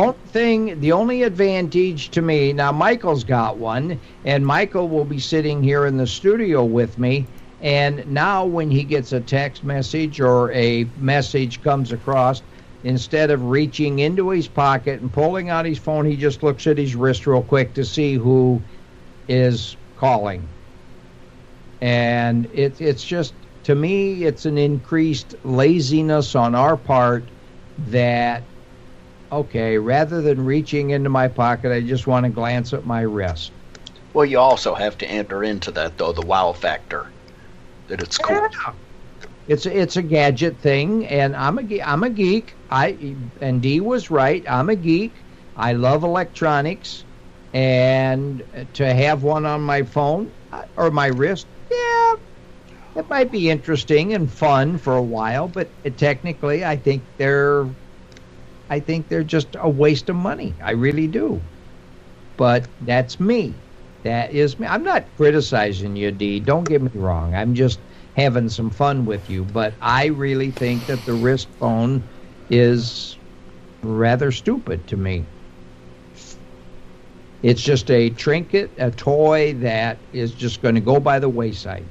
only advantage to me, now Michael's got one, and Michael will be sitting here in the studio with me, and now when he gets a text message or a message comes across, instead of reaching into his pocket and pulling out his phone, he just looks at his wrist real quick to see who is calling. And it's just, to me, it's an increased laziness on our part that, okay, rather than reaching into my pocket, I just want to glance at my wrist. Well, you also have to enter into that, though, the wow factor, that it's cool. Yeah. It's a gadget thing, and I'm a geek. And Dee was right. I'm a geek. I love electronics, and to have one on my phone or my wrist, yeah, it might be interesting and fun for a while. But technically, I think they're just a waste of money. I really do. But that's me. That is me. I'm not criticizing you, Dee. Don't get me wrong. I'm just having some fun with you, but I really think that the wrist phone is rather stupid to me. It's just a trinket, a toy that is just going to go by the wayside.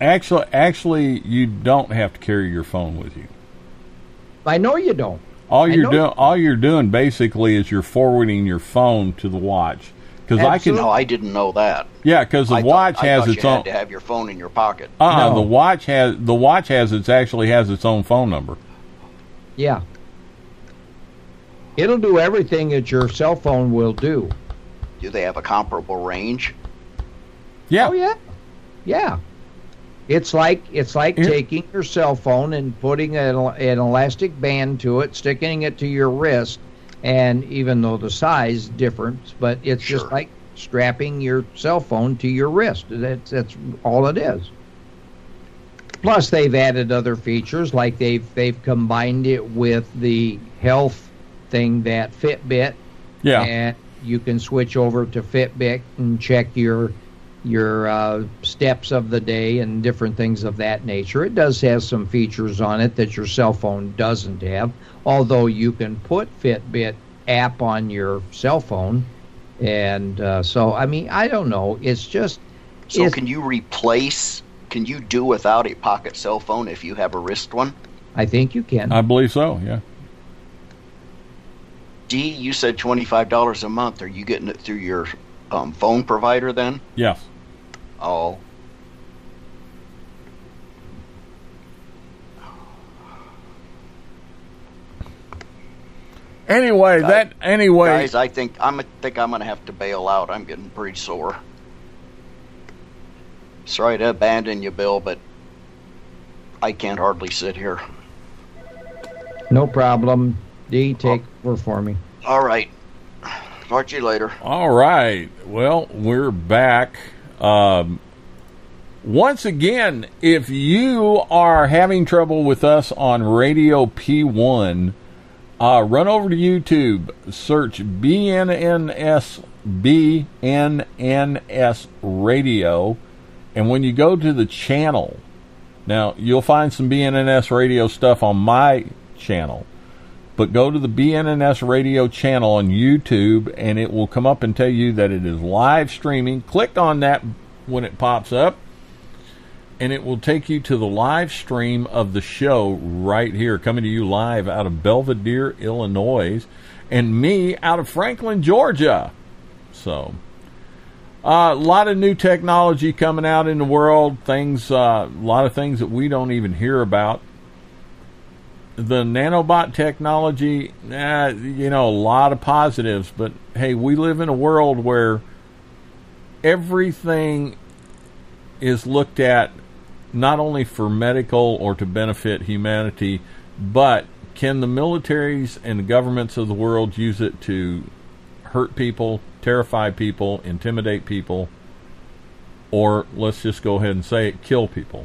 Actually, you don't have to carry your phone with you. I know you don't. All you're doing basically is you're forwarding your phone to the watch. No, I didn't know that. Yeah, because the watch has its own. You had to have your phone in your pocket. No. The watch has its own phone number. Yeah. It'll do everything that your cell phone will do. Do they have a comparable range? Yeah. Oh yeah. Yeah. It's like taking your cell phone and putting an elastic band to it, sticking it to your wrist. And even though the size differs, but it's just like strapping your cell phone to your wrist. That's all it is. Plus, they've added other features, like they've combined it with the health thing that Fitbit. Yeah. And you can switch over to Fitbit and check your steps of the day and different things of that nature. It does have some features on it that your cell phone doesn't have, although you can put Fitbit app on your cell phone. And so, I mean, I don't know. It's just... So can you do without a pocket cell phone if you have a wrist one? I think you can. I believe so, yeah. Dee, you said $25 a month. Are you getting it through your phone provider then? Yes. Oh. Anyway, guys, I think I'm gonna have to bail out. I'm getting pretty sore. Sorry to abandon you, Bill, but I can't hardly sit here. No problem. Dee, take over for me. All right. Talk to you later. All right. Well, we're back. Once again, if you are having trouble with us on Radio P1, run over to YouTube, search BNNS Radio, and when you go to the channel, now you'll find some BNNS Radio stuff on my channel, but go to the BNNS Radio channel on YouTube, and it will come up and tell you that it is live streaming. Click on that when it pops up, and it will take you to the live stream of the show right here, coming to you live out of Belvedere, Illinois, and me out of Franklin, Georgia. So, a lot of new technology coming out in the world, a lot of things that we don't even hear about. The nanobot technology, a lot of positives, but hey, we live in a world where everything is looked at not only for medical or to benefit humanity, but can the militaries and the governments of the world use it to hurt people, terrify people, intimidate people, or let's just go ahead and say it, kill people?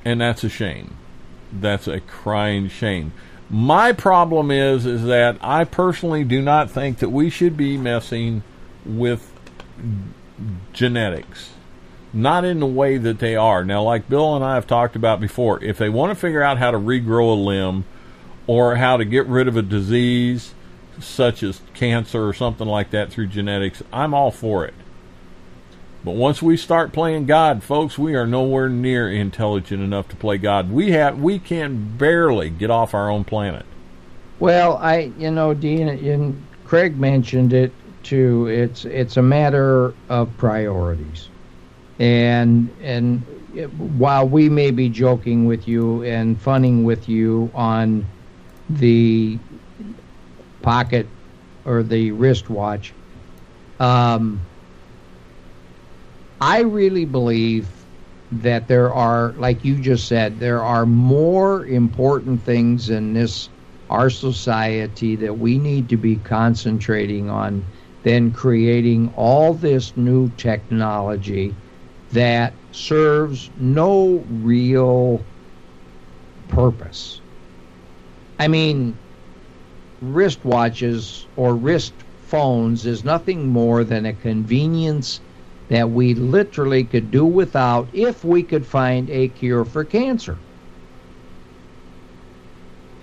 And that's a shame. That's a crying shame. My problem is that I personally do not think that we should be messing with genetics. Not in the way that they are. Now, like Bill and I have talked about before, if they want to figure out how to regrow a limb or how to get rid of a disease such as cancer or something like that through genetics, I'm all for it. But once we start playing God, folks, we are nowhere near intelligent enough to play God. We can barely get off our own planet. Well, Dean, and Craig mentioned it too. It's a matter of priorities, and while we may be joking with you and funning with you on the pocket or the wristwatch, I really believe that there are, like you just said, there are more important things in our society that we need to be concentrating on than creating all this new technology that serves no real purpose. I mean, wristwatches or wrist phones is nothing more than a convenience that we literally could do without if we could find a cure for cancer.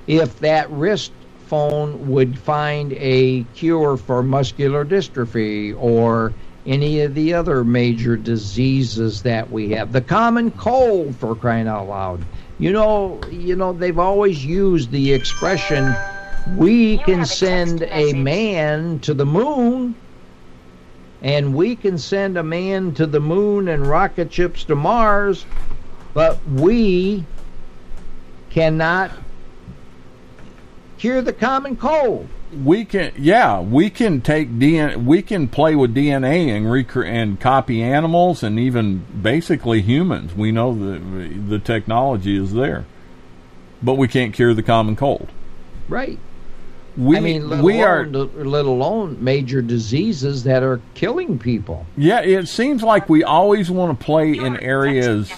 If that wrist phone would find a cure for muscular dystrophy or any of the other major diseases that we have, the common cold, for crying out loud. You know, they've always used the expression, we can send a man to the moon, and we can send a man to the moon and rocket ships to Mars, but we cannot cure the common cold. We can take DNA. We can play with DNA and copy animals and even basically humans. We know the technology is there, but we can't cure the common cold. Right. Let alone major diseases that are killing people. Yeah, it seems like we always want to play in areas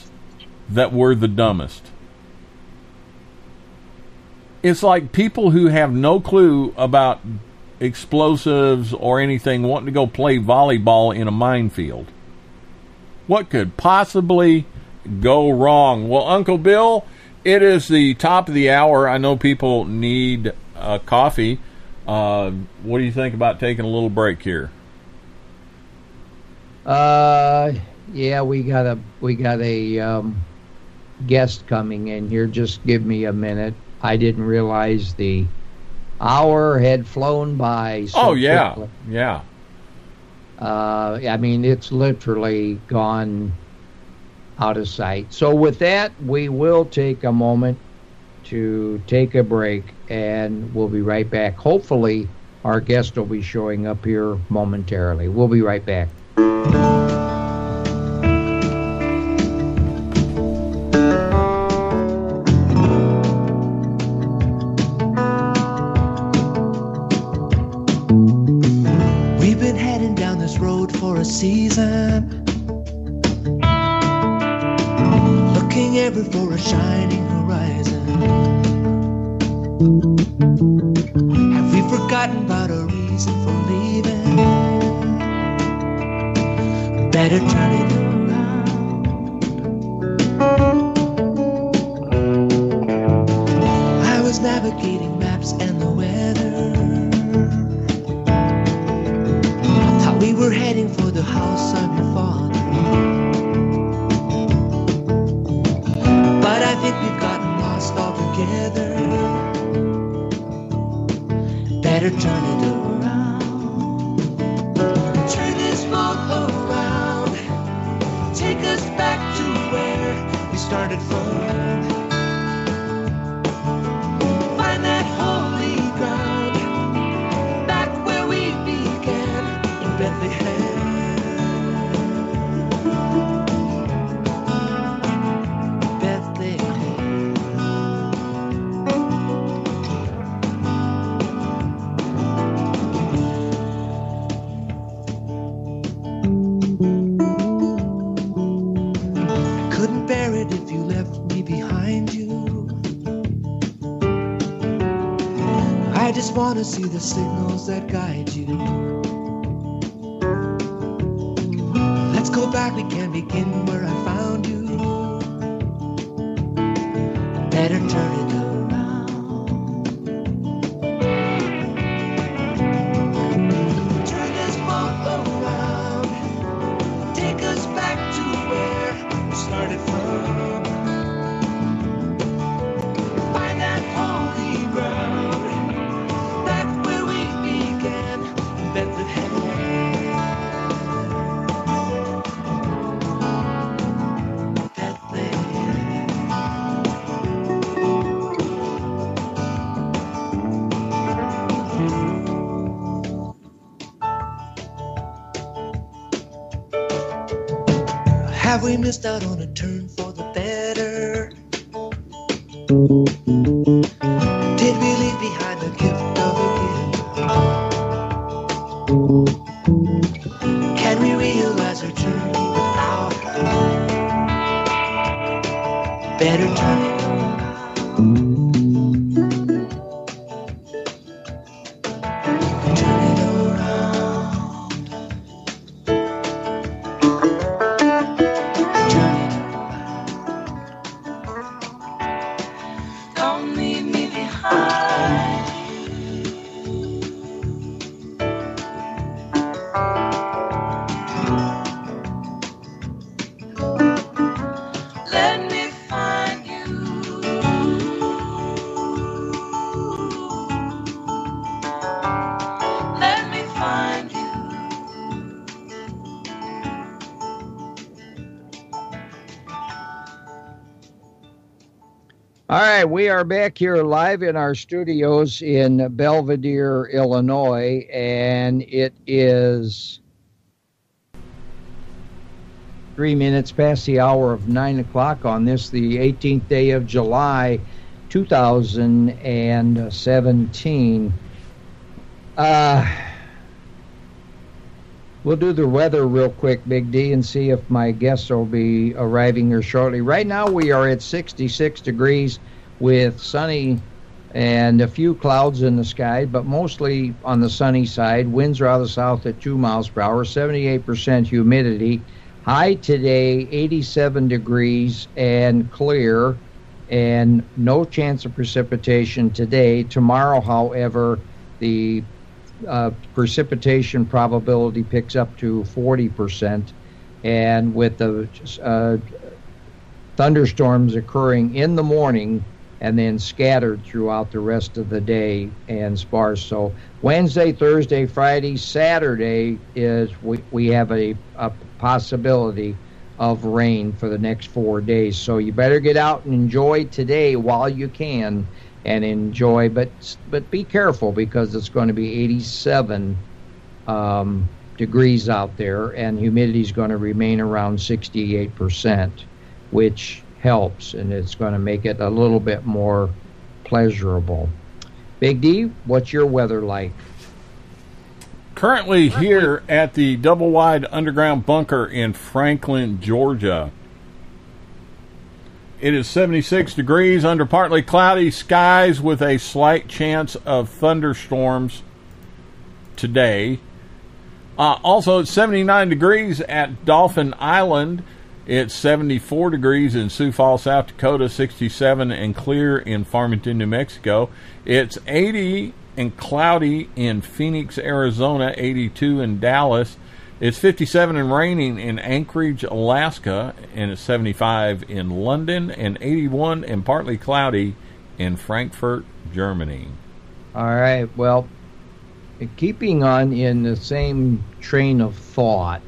that we're the dumbest. It's like people who have no clue about explosives or anything wanting to go play volleyball in a minefield. What could possibly go wrong? Well, Uncle Bill, it is the top of the hour. I know people need coffee. What do you think about taking a little break here? Yeah, we got a guest coming in here. Just give me a minute. I didn't realize the hour had flown by so quickly. Yeah. I mean, it's literally gone out of sight. So with that, we will take a moment to take a break, and we'll be right back. Hopefully, our guest will be showing up here momentarily. We'll be right back. We've been heading down this road for a season, looking ever for a shining horizon. Have we forgotten about a reason for leaving? Better turn it around. I was navigating maps and the weather. Thought we were heading for the house of your father. But I think we've gotten lost altogether. Better turn it around. Turn this boat around. Take us back to where we started from. Find that holy ground, back where we began in Bethlehem. Want to see the signals that guide you. Let's go back, we can begin where I found you. Better turn it around. Turn this boat around. Take us back to where we started from. Find that holy ground. Have we missed out on a turn for the better? Did we leave behind the gift of a gift? Can we realize our journey without her? Better turn it around. Turn it around. Come leave me behind. Let me find you. Let me find you. All right, we are back here live in our studios in Belvedere, Illinois, and it is 3 minutes past the hour of 9 o'clock on this, the 18th day of July, 2017. We'll do the weather real quick, Big D, and see if my guests will be arriving here shortly. Right now we are at 66 degrees with sunny and a few clouds in the sky, but mostly on the sunny side. Winds are out of the south at 2 miles per hour, 78% humidity. High today, 87 degrees and clear, and no chance of precipitation today. Tomorrow, however, the precipitation probability picks up to 40%, and with the thunderstorms occurring in the morning and then scattered throughout the rest of the day and sparse. So Wednesday, Thursday, Friday, Saturday is we have a possibility of rain for the next 4 days. So you better get out and enjoy today while you can, and enjoy, but be careful, because it's going to be 87 degrees out there, and humidity is going to remain around 68%, which helps, and it's going to make it a little bit more pleasurable. Big D, what's your weather like? Currently here at the Double Wide Underground Bunker in Franklin, Georgia. It is 76 degrees under partly cloudy skies with a slight chance of thunderstorms today. Also, it's 79 degrees at Dolphin Island. It's 74 degrees in Sioux Falls, South Dakota, 67 and clear in Farmington, New Mexico. It's 80 and cloudy in Phoenix, Arizona, 82 in Dallas. It's 57 and raining in Anchorage, Alaska, and it's 75 in London, and 81 and partly cloudy in Frankfurt, Germany. All right, well, keeping on in the same train of thought,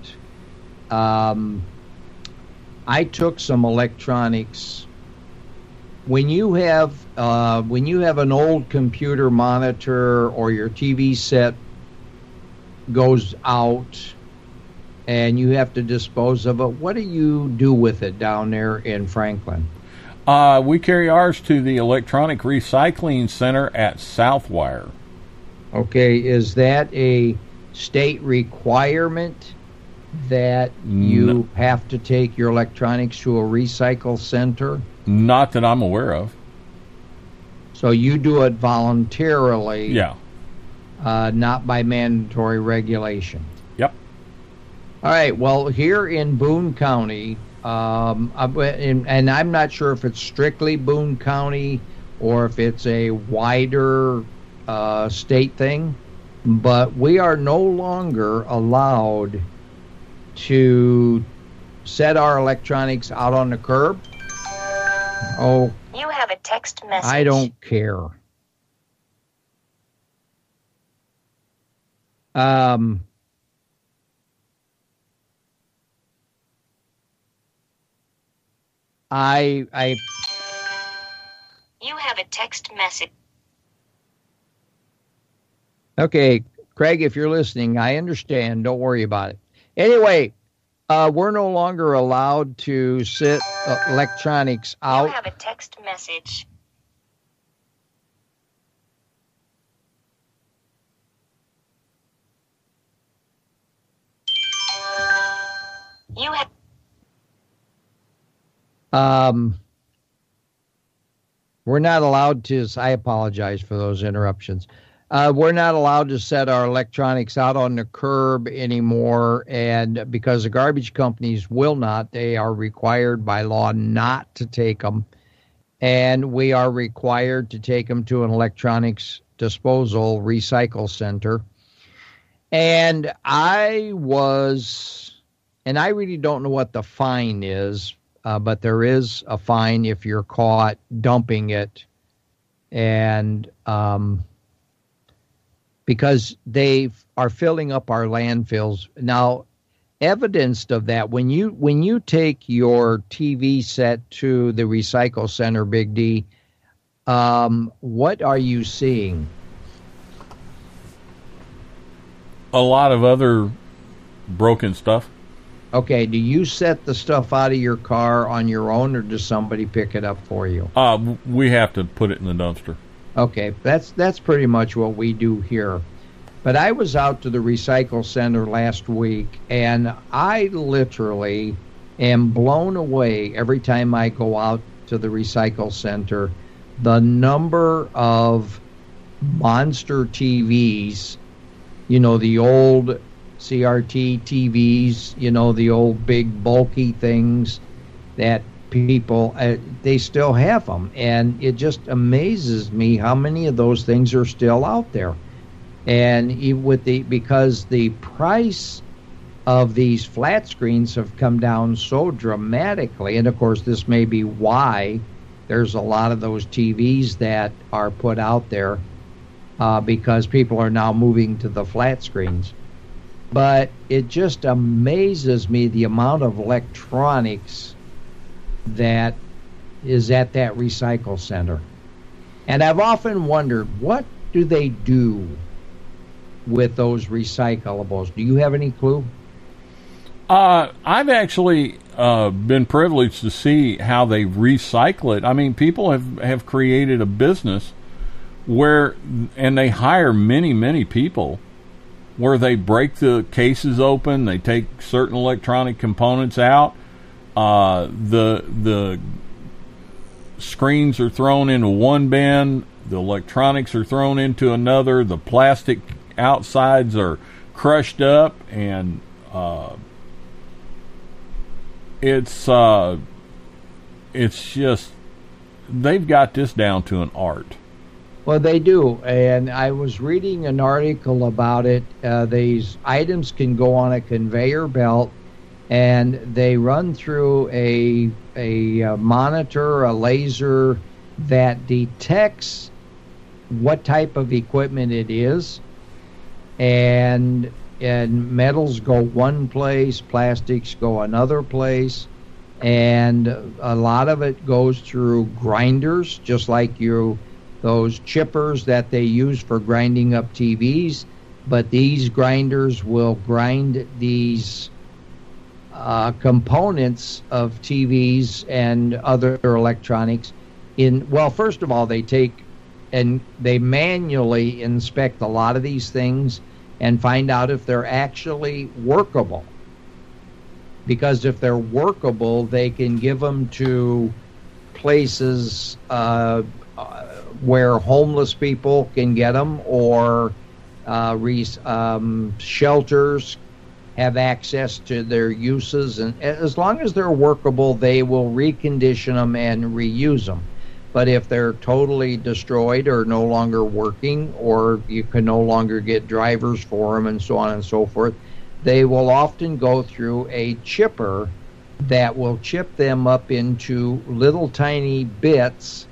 I took some electronics. When you have an old computer monitor, or your TV set goes out and you have to dispose of it, what do you do with it down there in Franklin? We carry ours to the Electronic Recycling Center at Southwire. Okay, is that a state requirement that you have to take your electronics to a recycle center? Not that I'm aware of. So you do it voluntarily? Yeah. Not by mandatory regulation? Yep. All right, well, here in Boone County, and I'm not sure if it's strictly Boone County or if it's a wider state thing, but we are no longer allowed to set our electronics out on the curb. Oh, you have a text message. I don't care. You have a text message. Okay, Craig, if you're listening, I understand. Don't worry about it. Anyway, we're no longer allowed to sit electronics out. You have a text message. You have. We're not allowed to. I apologize for those interruptions. We're not allowed to set our electronics out on the curb anymore, and because the garbage companies will not, they are required by law not to take them, and we are required to take them to an electronics disposal recycle center. And I really don't know what the fine is, but there is a fine if you're caught dumping it, and because they are filling up our landfills. Now, evidenced of that, when you take your TV set to the recycle center, Big D, what are you seeing? A lot of other broken stuff. Okay, do you set the stuff out of your car on your own, or does somebody pick it up for you? We have to put it in the dumpster. Okay, that's pretty much what we do here. But I was out to the recycle center last week, and I literally am blown away every time I go out to the recycle center. The number of monster TVs, the old CRT TVs, the old big bulky things that people, they still have them, and it just amazes me how many of those things are still out there. And because the price of these flat screens have come down so dramatically, and of course this may be why there's a lot of those TVs that are put out there, because people are now moving to the flat screens. But it just amazes me the amount of electronics that is at that recycle center. And I've often wondered, what do they do with those recyclables? Do you have any clue? I've actually been privileged to see how they recycle it. I mean, people have created a business where, and they hire many people, where they break the cases open, they take certain electronic components out, the screens are thrown into one bin, the electronics are thrown into another, the plastic outsides are crushed up, and it's just, they've got this down to an art. Well, they do, and I was reading an article about it. These items can go on a conveyor belt, and they run through a monitor, a laser that detects what type of equipment it is, and metals go one place, plastics go another place, and a lot of it goes through grinders, just like those chippers that they use for grinding up TVs, but these grinders will grind these components of TVs and other electronics first of all, they take and they manually inspect a lot of these things and find out if they're actually workable. Because if they're workable, they can give them to places where homeless people can get them, or shelters have access to their uses. And as long as they're workable, they will recondition them and reuse them. But if they're totally destroyed or no longer working, or you can no longer get drivers for them and so on and so forth, they will often go through a chipper that will chip them up into little tiny bits,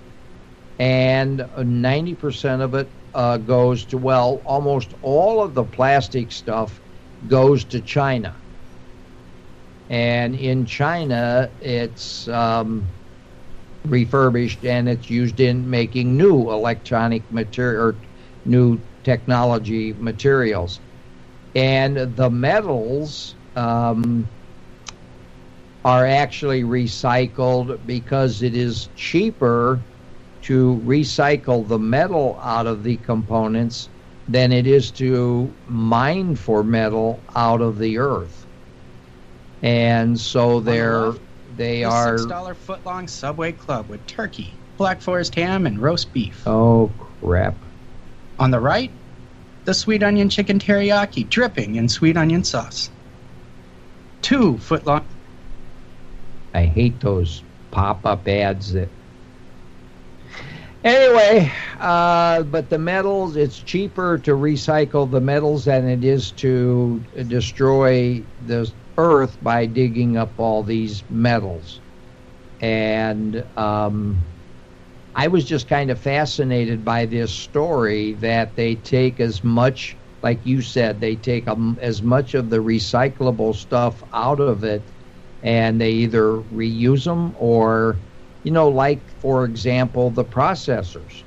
and 90% of it goes to, almost all of the plastic stuff goes to China. And in China, it's refurbished, and it's used in making new electronic material or new technology materials. And the metals are actually recycled because it is cheaper to recycle the metal out of the components than it is to mine for metal out of the earth. And so they are $6 foot-long Subway Club with turkey, Black Forest ham, and roast beef. Oh, crap. On the right, the sweet onion chicken teriyaki dripping in sweet onion sauce. 2 foot-long... I hate those pop-up ads that... Anyway, but the metals, it's cheaper to recycle the metals than it is to destroy the earth by digging up all these metals. And I was just kind of fascinated by this story that they take as much, like you said, they take as much of the recyclable stuff out of it, and they either reuse them or, like, for example, the processors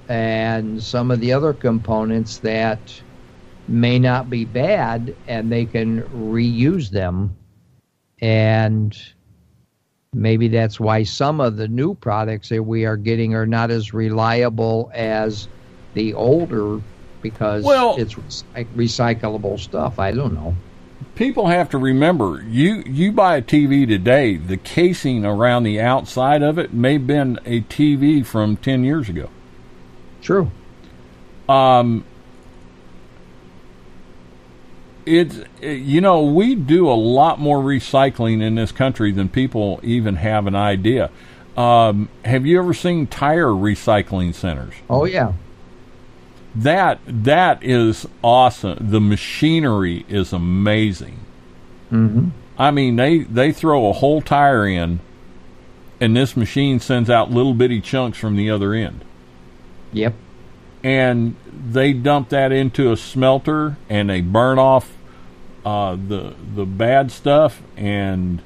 and some of the other components that may not be bad, and they can reuse them. And maybe that's why some of the new products that we are getting are not as reliable as the older, because it's recyclable stuff. I don't know. People have to remember, you buy a TV today, the casing around the outside of it may have been a TV from 10 years ago. True. We do a lot more recycling in this country than people even have an idea. Have you ever seen tire recycling centers? Oh, yeah. That is awesome. The machinery is amazing. Mm-hmm. I mean, they throw a whole tire in, and this machine sends out little bitty chunks from the other end. Yep. and they dump that into a smelter, and they burn off the bad stuff and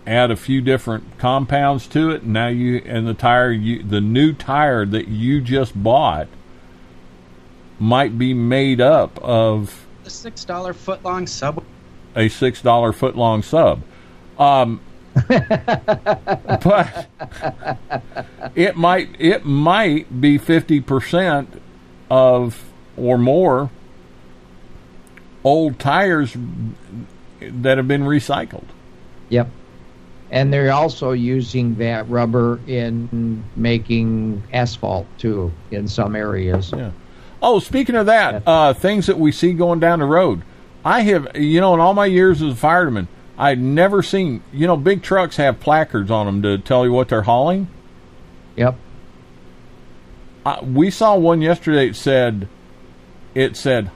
add a few different compounds to it. Now the new tire that you just bought might be made up of a $6 foot-long sub. A $6 foot-long sub. But it might be 50% of or more old tires that have been recycled. Yep. And they're also using that rubber in making asphalt, too, in some areas. Yeah. Oh, speaking of that, things that we see going down the road. I have, in all my years as a fireman, I'd never seen, big trucks have placards on them to tell you what they're hauling. Yep. We saw one yesterday. It said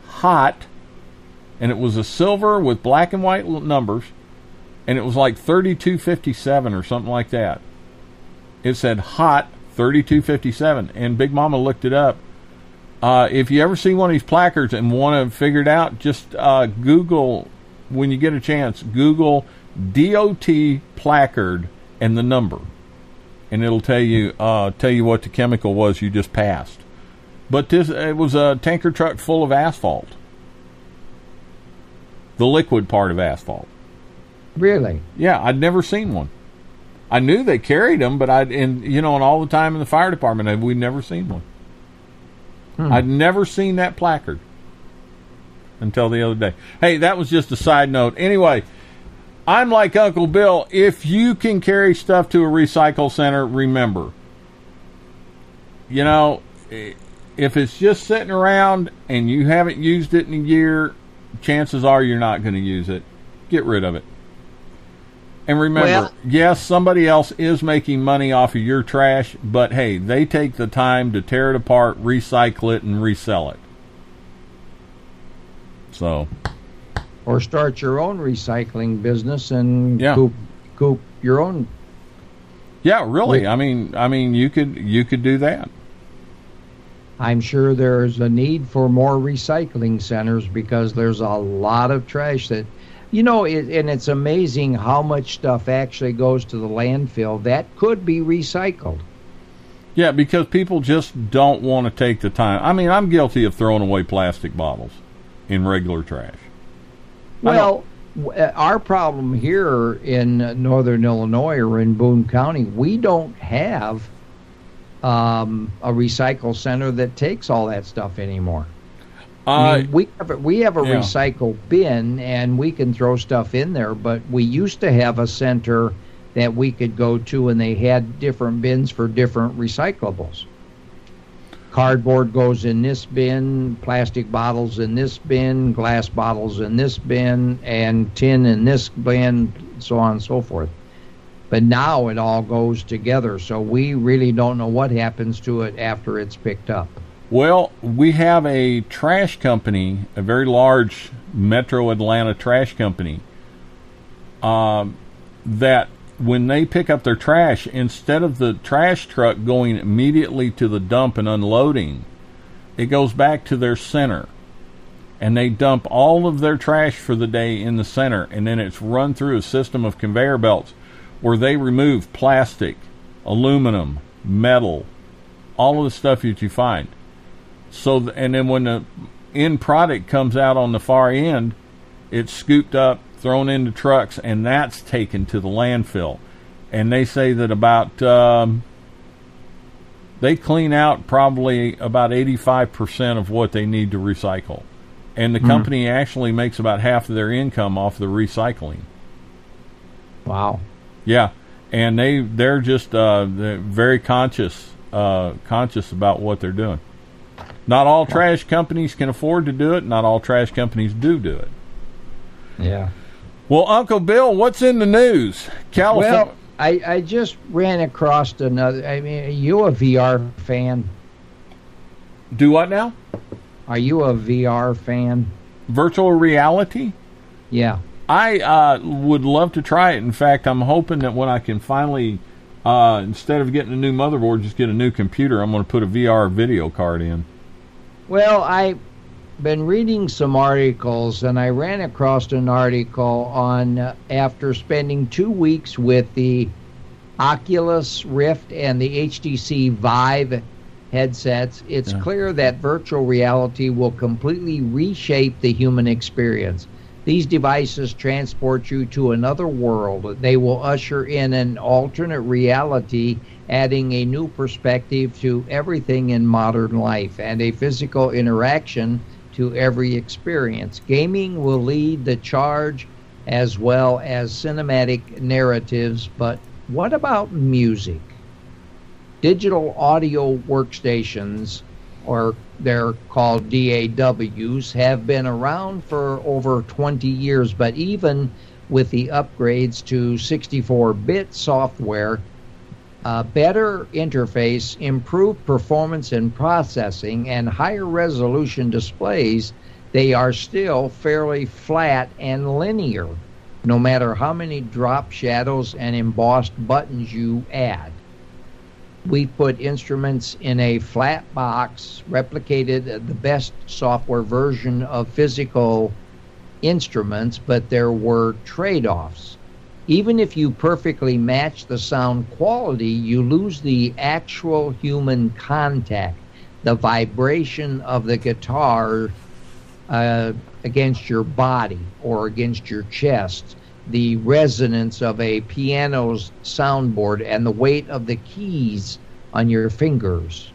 hot, and it was a silver with black and white numbers, and it was like 3257 or something like that. It said hot 3257, and Big Mama looked it up. If you ever see one of these placards and want to figure it out, just Google, when you get a chance, Google DOT placard and the number, and it'll tell you what the chemical was you just passed. But it was a tanker truck full of asphalt, the liquid part of asphalt. Really? Yeah, I'd never seen one. I knew they carried them, but and all the time in the fire department, we'd never seen one. I'd never seen that placard until the other day. Hey, that was just a side note. Anyway, I'm like Uncle Bill. If you can carry stuff to a recycle center, remember, if it's just sitting around and you haven't used it in a year, chances are you're not going to use it. Get rid of it. And remember, yes, somebody else is making money off of your trash, but hey, they take the time to tear it apart, recycle it, and resell it. So, or start your own recycling business and coop your own. Yeah, really. I mean, you could do that. I'm sure there's a need for more recycling centers because there's a lot of trash that. And it's amazing how much stuff actually goes to the landfill that could be recycled. Yeah, because people just don't want to take the time. I mean, I'm guilty of throwing away plastic bottles in regular trash. Well, our problem here in northern Illinois or in Boone County, we don't have a recycle center that takes all that stuff anymore. We have a recycle bin, and we can throw stuff in there, but we used to have a center that we could go to, and they had different bins for different recyclables. Cardboard goes in this bin, plastic bottles in this bin, glass bottles in this bin, and tin in this bin, so on and so forth. But now it all goes together, so we really don't know what happens to it after it's picked up. Well, we have a trash company, a very large Metro Atlanta trash company, that when they pick up their trash, instead of the trash truck going immediately to the dump and unloading, it goes back to their center. And they dump all of their trash for the day in the center, and then it's run through a system of conveyor belts where they remove plastic, aluminum, metal, all of the stuff that you find. So, and then when the end product comes out on the far end, it's scooped up, thrown into trucks, and that's taken to the landfill. And they say that they clean out probably about 85% of what they need to recycle. And the company actually makes about half of their income off the recycling. Wow. Yeah. And they're just they're very conscious about what they're doing. Not all trash companies can afford to do it. Not all trash companies do it. Yeah. Well, Uncle Bill, what's in the news? California. Well, I just ran across another. I mean, are you a VR fan? Do what now? Are you a VR fan? Virtual reality? Yeah. I would love to try it. In fact, I'm hoping that when I can finally, instead of getting a new motherboard, just get a new computer, I'm going to put a VR video card in. Well, I've been reading some articles, and I ran across an article on after spending 2 weeks with the Oculus Rift and the HTC Vive headsets, it's clear that virtual reality will completely reshape the human experience. These devices transport you to another world. They will usher in an alternate reality, adding a new perspective to everything in modern life and a physical interaction to every experience. Gaming will lead the charge as well as cinematic narratives, but what about music? Digital audio workstations, or they're called DAWs, have been around for over 20 years, but even with the upgrades to 64-bit software, better interface, improved performance and processing, and higher resolution displays, they are still fairly flat and linear, no matter how many drop shadows and embossed buttons you add. We put instruments in a flat box, replicated the best software version of physical instruments, but there were trade-offs. Even if you perfectly match the sound quality, you lose the actual human contact, the vibration of the guitar against your body or against your chest, the resonance of a piano's soundboard, and the weight of the keys on your fingers.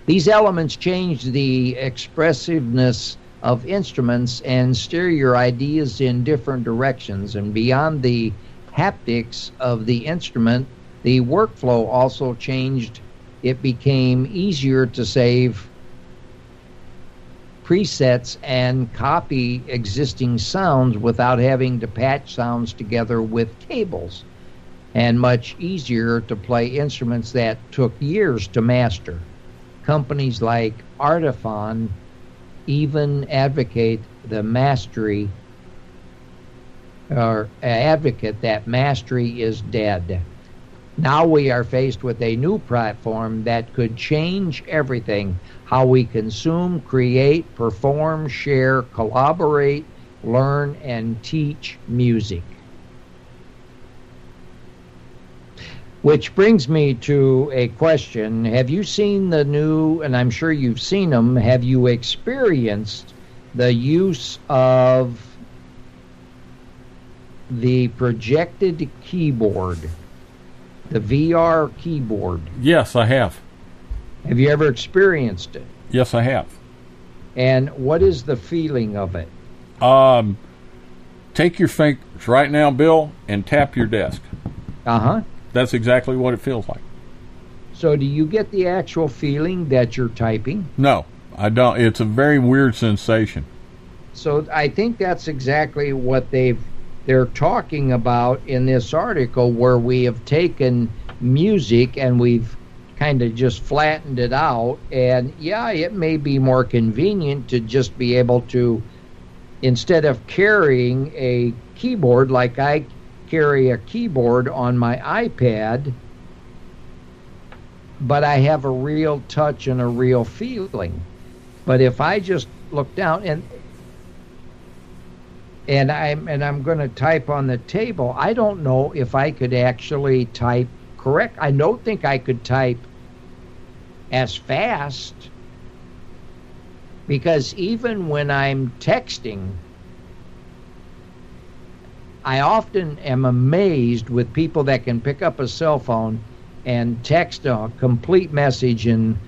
These elements change the expressiveness of instruments and steer your ideas in different directions. And beyond the haptics of the instrument, the workflow also changed. It became easier to save presets and copy existing sounds without having to patch sounds together with cables, and much easier to play instruments that took years to master. Companies like Artiphon even advocate that mastery is dead. Now we are faced with a new platform that could change everything: how we consume, create, perform, share, collaborate, learn, and teach music. Which brings me to a question. Have you seen the new, and I'm sure you've seen them, have you experienced the use of the projected keyboard, the VR keyboard? Yes, I have. Have you ever experienced it? Yes, I have. And what is the feeling of it? Take your fingers right now, Bill, and tap your desk. Uh-huh. That's exactly what it feels like. So do you get the actual feeling that you're typing? No, I don't. It's a very weird sensation. So I think that's exactly what they're talking about in this article, where we have taken music and we've kind of just flattened it out. And yeah, it may be more convenient to just be able to, instead of carrying a keyboard like I carry a keyboard on my iPad, but I have a real touch and a real feeling. But if I just look down and I'm going to type on the table, I don't know if I could actually type correct. I don't think I could type as fast, because even when I'm texting, I often am amazed with people that can pick up a cell phone and text a complete message in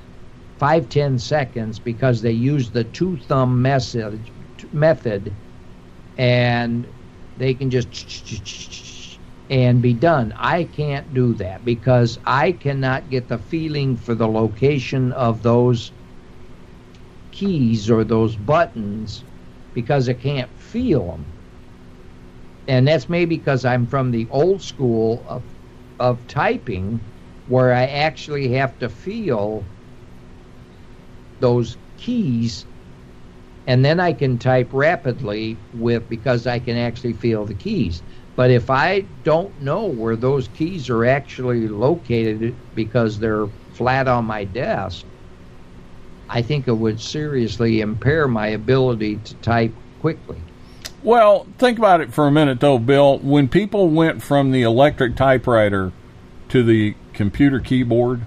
5-10 seconds because they use the two-thumb method, and they can just and be done. I can't do that because I cannot get the feeling for the location of those keys or those buttons because I can't feel them. And that's maybe because I'm from the old school of typing, where I actually have to feel those keys, and then I can type rapidly because I can actually feel the keys. But if I don't know where those keys are actually located because they're flat on my desk, I think it would seriously impair my ability to type quickly. Well, think about it for a minute, though, Bill. When people went from the electric typewriter to the computer keyboard,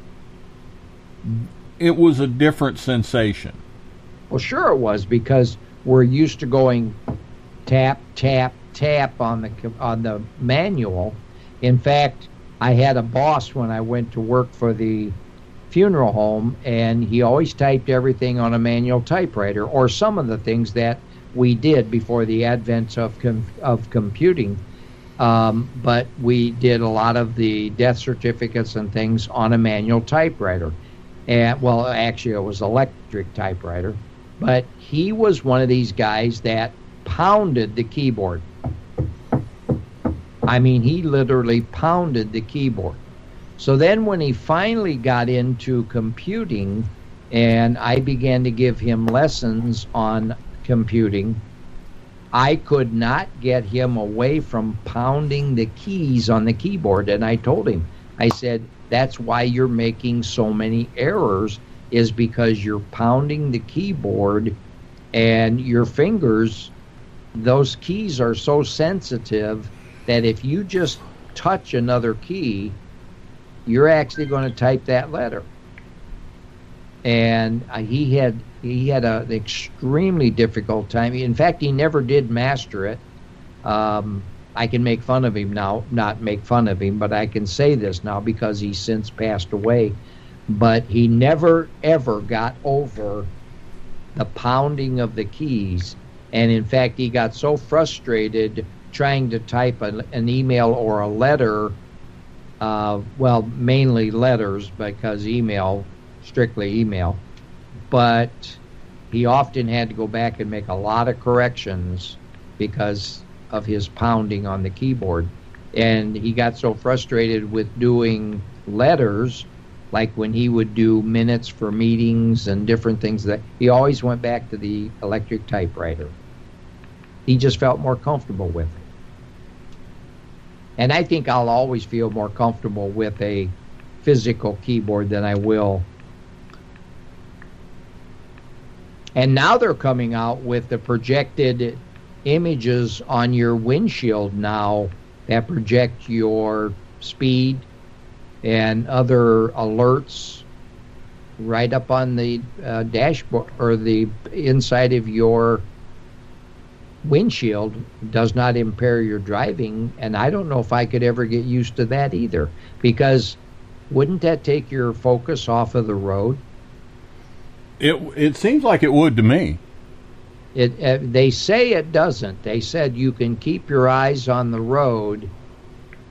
it was a different sensation. Well, sure it was, because we're used to going tap, tap, tap on the manual. In fact, I had a boss when I went to work for the funeral home, and he always typed everything on a manual typewriter, or some of the things that we did before the advent of computing. But we did a lot of the death certificates and things on a manual typewriter. And, well, actually, it was electric typewriter. But he was one of these guys that pounded the keyboard. I mean, he literally pounded the keyboard. So then when he finally got into computing, and I began to give him lessons on computing, I could not get him away from pounding the keys on the keyboard. And I told him, I said, that's why you're making so many errors, is because you're pounding the keyboard, and your fingers, those keys are so sensitive that if you just touch another key, you're actually going to type that letter. And he had an extremely difficult time. In fact, he never did master it. I can make fun of him now, not make fun of him, but I can say this now because he's since passed away. But he never, ever got over the pounding of the keys. And in fact, he got so frustrated trying to type an email or a letter, well, mainly letters, because email, strictly email, but he often had to go back and make a lot of corrections because of his pounding on the keyboard. And he got so frustrated with doing letters, like when he would do minutes for meetings and different things, that he always went back to the electric typewriter. He just felt more comfortable with it. And I think I'll always feel more comfortable with a physical keyboard than I will. And now they're coming out with the projected images on your windshield now that project your speed and other alerts right up on the dashboard or the inside of your windshield. Does not impair your driving, and I don't know if I could ever get used to that either, because wouldn't that take your focus off of the road? It seems like it would to me. They say it doesn't. They said you can keep your eyes on the road,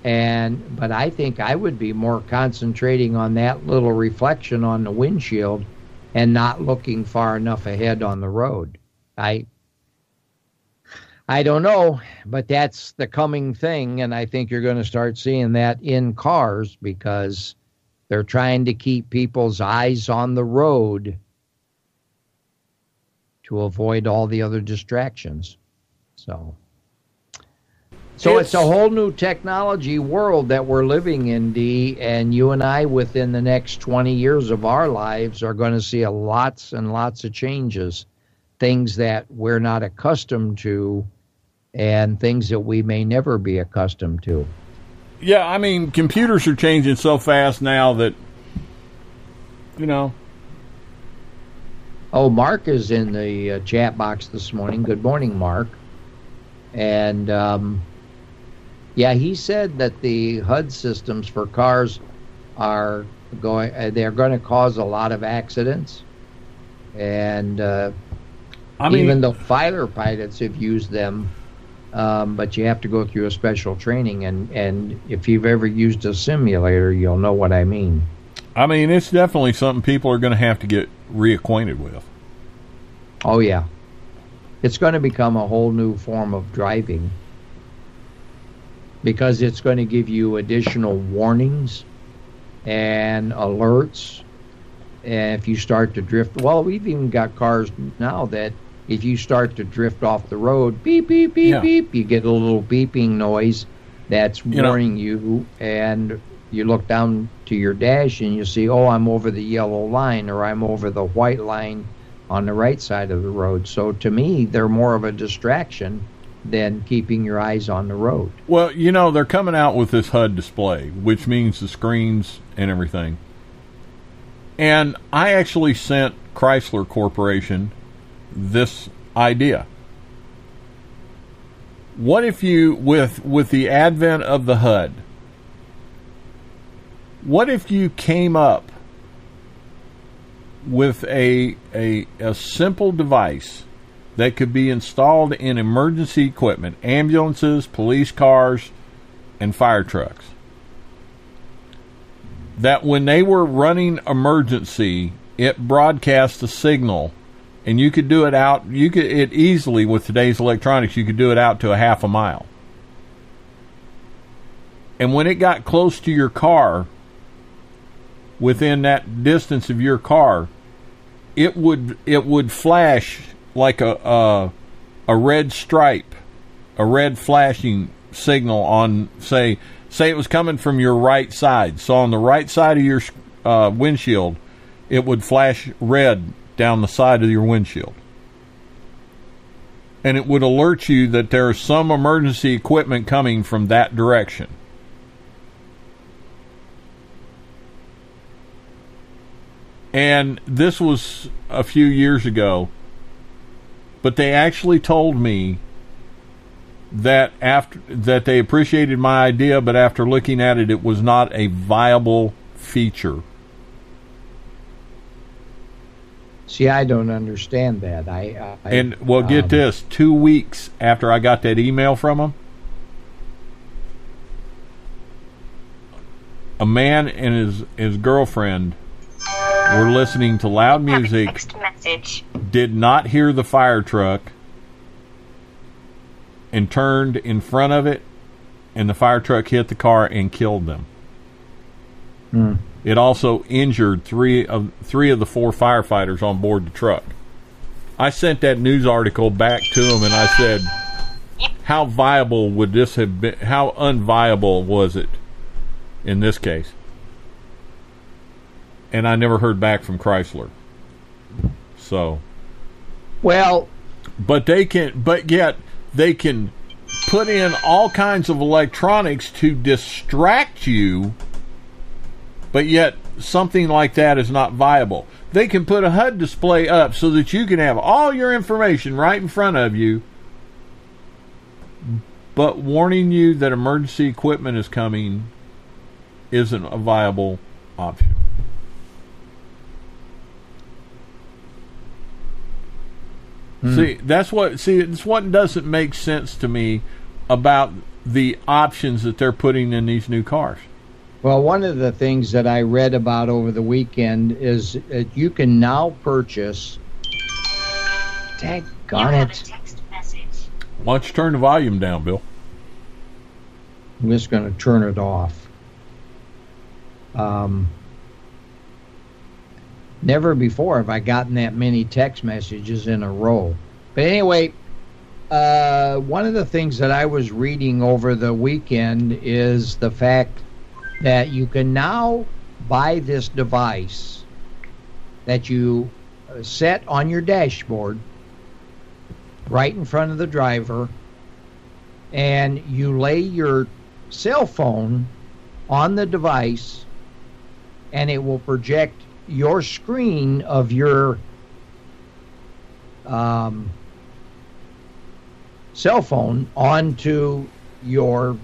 but I think I would be more concentrating on that little reflection on the windshield and not looking far enough ahead on the road. I don't know, but that's the coming thing, and I think you're going to start seeing that in cars because they're trying to keep people's eyes on the road to avoid all the other distractions. So it's a whole new technology world that we're living in, Dee, and you and I, within the next 20 years of our lives, are going to see lots and lots of changes, things that we're not accustomed to and things that we may never be accustomed to. Yeah, I mean, computers are changing so fast now that, you know. Oh, Mark is in the chat box this morning. Good morning, Mark. And, yeah, he said that the HUD systems for cars are they're going to cause a lot of accidents. And even though fighter pilots have used them, but you have to go through a special training. And if you've ever used a simulator, you'll know what I mean. I mean, it's definitely something people are going to have to get reacquainted with. Oh, yeah. It's going to become a whole new form of driving because it's going to give you additional warnings and alerts. And if you start to drift, well, we've even got cars now that if you start to drift off the road, beep, beep, beep, beep, you get a little beeping noise that's warning you. And you look down to your dash and you see, oh, I'm over the yellow line, or I'm over the white line on the right side of the road. So to me, they're more of a distraction than keeping your eyes on the road. Well, they're coming out with this HUD display, which means the screens and everything. And I actually sent Chrysler Corporation this idea. What if you, with the advent of the HUD, what if you came up with a simple device that could be installed in emergency equipment, ambulances, police cars, and fire trucks, that when they were running emergency, it broadcast a signal, and you could do it out, it easily, with today's electronics, you could do it out to a half a mile. And when it got close to your car, within that distance of your car, it would flash like a red stripe, a red flashing signal on, say it was coming from your right side. So on the right side of your windshield, it would flash red down the side of your windshield. And it would alert you that there is some emergency equipment coming from that direction. And this was a few years ago, but they actually told me that that they appreciated my idea, but after looking at it, it was not a viable feature. See, I don't understand that. Get this: 2 weeks after I got that email from them, a man and his girlfriend were listening to loud music, text message. Did not hear the fire truck, and turned in front of it, and the fire truck hit the car and killed them. It also injured three of the 4 firefighters on board the truck. I sent that news article back to him, and I said, how viable would this have been? How unviable was it in this case? And I never heard back from Chrysler. So, well, yet they can put in all kinds of electronics to distract you, but yet something like that is not viable. They can put a HUD display up so that you can have all your information right in front of you, but warning you that emergency equipment is coming isn't a viable option. That's what doesn't make sense to me about the options that they're putting in these new cars. Well, one of the things that I read about over the weekend is that you can now purchase. Daggone it! Text message. Why don't you turn the volume down, Bill? I'm just going to turn it off. Never before have I gotten that many text messages in a row. But anyway, one of the things that I was reading over the weekend is the fact that you can now buy this device that you set on your dashboard right in front of the driver, and you lay your cell phone on the device, and it will project your screen of your cell phone onto your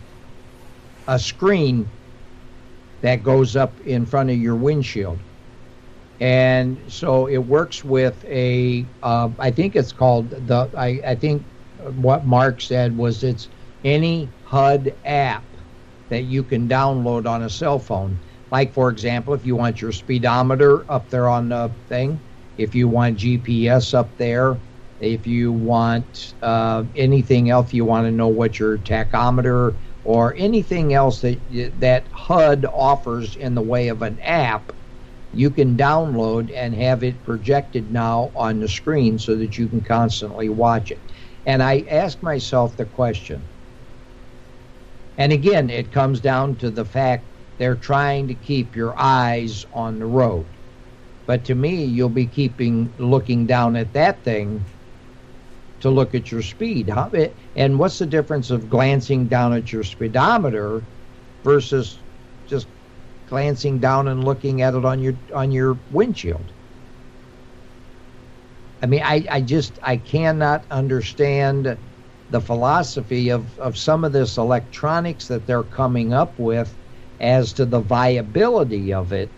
a screen that goes up in front of your windshield. And so it works with a I think it's called I think what Mark said was it's any HUD app that you can download on a cell phone. Like, for example, if you want your speedometer up there on the thing, if you want GPS up there, if you want anything else, you want to know what your tachometer or anything else that HUD offers in the way of an app, you can download and have it projected now on the screen so that you can constantly watch it. And I asked myself the question, and again, it comes down to the fact they're trying to keep your eyes on the road. But to me, you'll be looking down at that thing to look at your speed. And what's the difference of glancing down at your speedometer versus just glancing down and looking at it on your windshield? I mean, I cannot understand the philosophy of some of this electronics that they're coming up with as to the viability of it,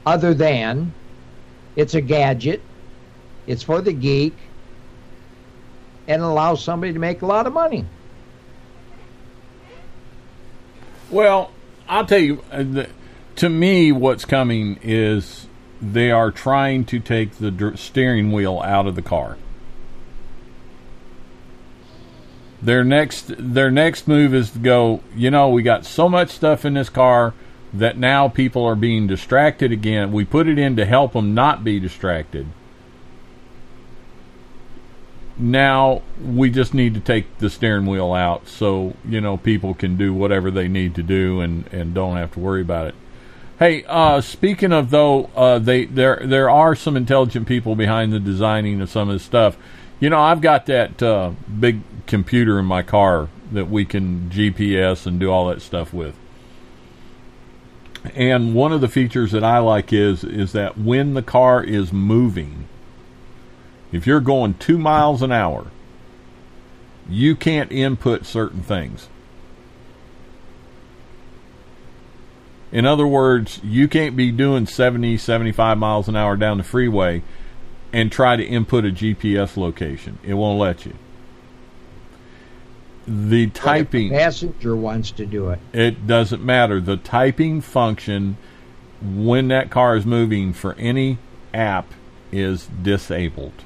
other than it's a gadget, it's for the geek, and allows somebody to make a lot of money. Well, I'll tell you, to me, what's coming is they are trying to take the steering wheel out of the car. Their next move is to go, we got so much stuff in this car that now people are being distracted again. We put it in to help them not be distracted. Now we just need to take the steering wheel out so, people can do whatever they need to do and don't have to worry about it. Hey, speaking of there are some intelligent people behind the designing of some of this stuff. I've got that big computer in my car that we can GPS and do all that stuff with. And one of the features that I like is that when the car is moving, if you're going 2 miles an hour, you can't input certain things. In other words, you can't be doing 70, 75 miles an hour down the freeway and try to input a GPS location. It won't let you. The typing... If the passenger wants to do it. It doesn't matter. The typing function, when that car is moving for any app, is disabled.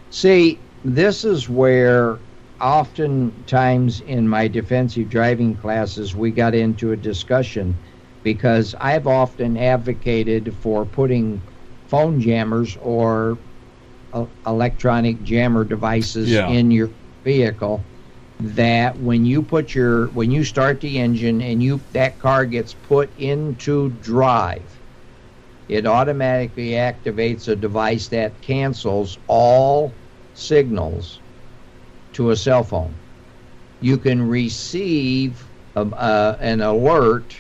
See, this is where oftentimes in my defensive driving classes we got into a discussion, because I've often advocated for putting phone jammers or electronic jammer devices in your vehicle, that when you start the engine and that car gets put into drive, it automatically activates a device that cancels all signals to a cell phone. You can receive an alert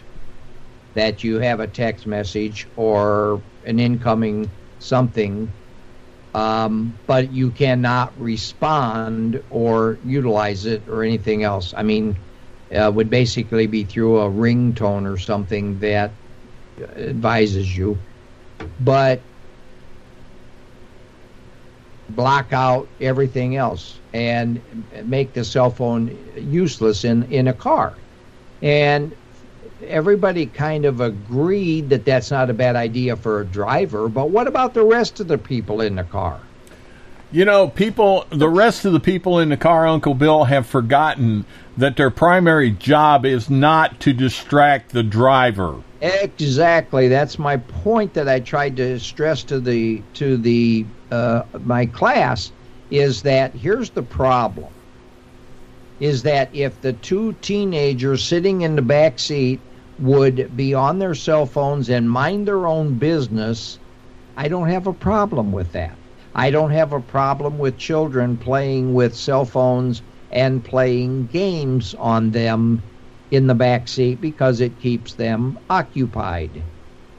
that you have a text message or an incoming something, but you cannot respond or utilize it or anything else. I mean, would basically be through a ringtone or something that advises you, but block out everything else and make the cell phone useless in a car. And everybody kind of agreed that that's not a bad idea for a driver, but what about the rest of the people in the car? The rest of the people in the car, Uncle Bill, have forgotten that their primary job is not to distract the driver. Exactly. That's my point that I tried to stress to my class, is that here's the problem, is that if the two teenagers sitting in the back seat would be on their cell phones and mind their own business, I don't have a problem with that. I don't have a problem with children playing with cell phones and playing games on them in the back seat, because it keeps them occupied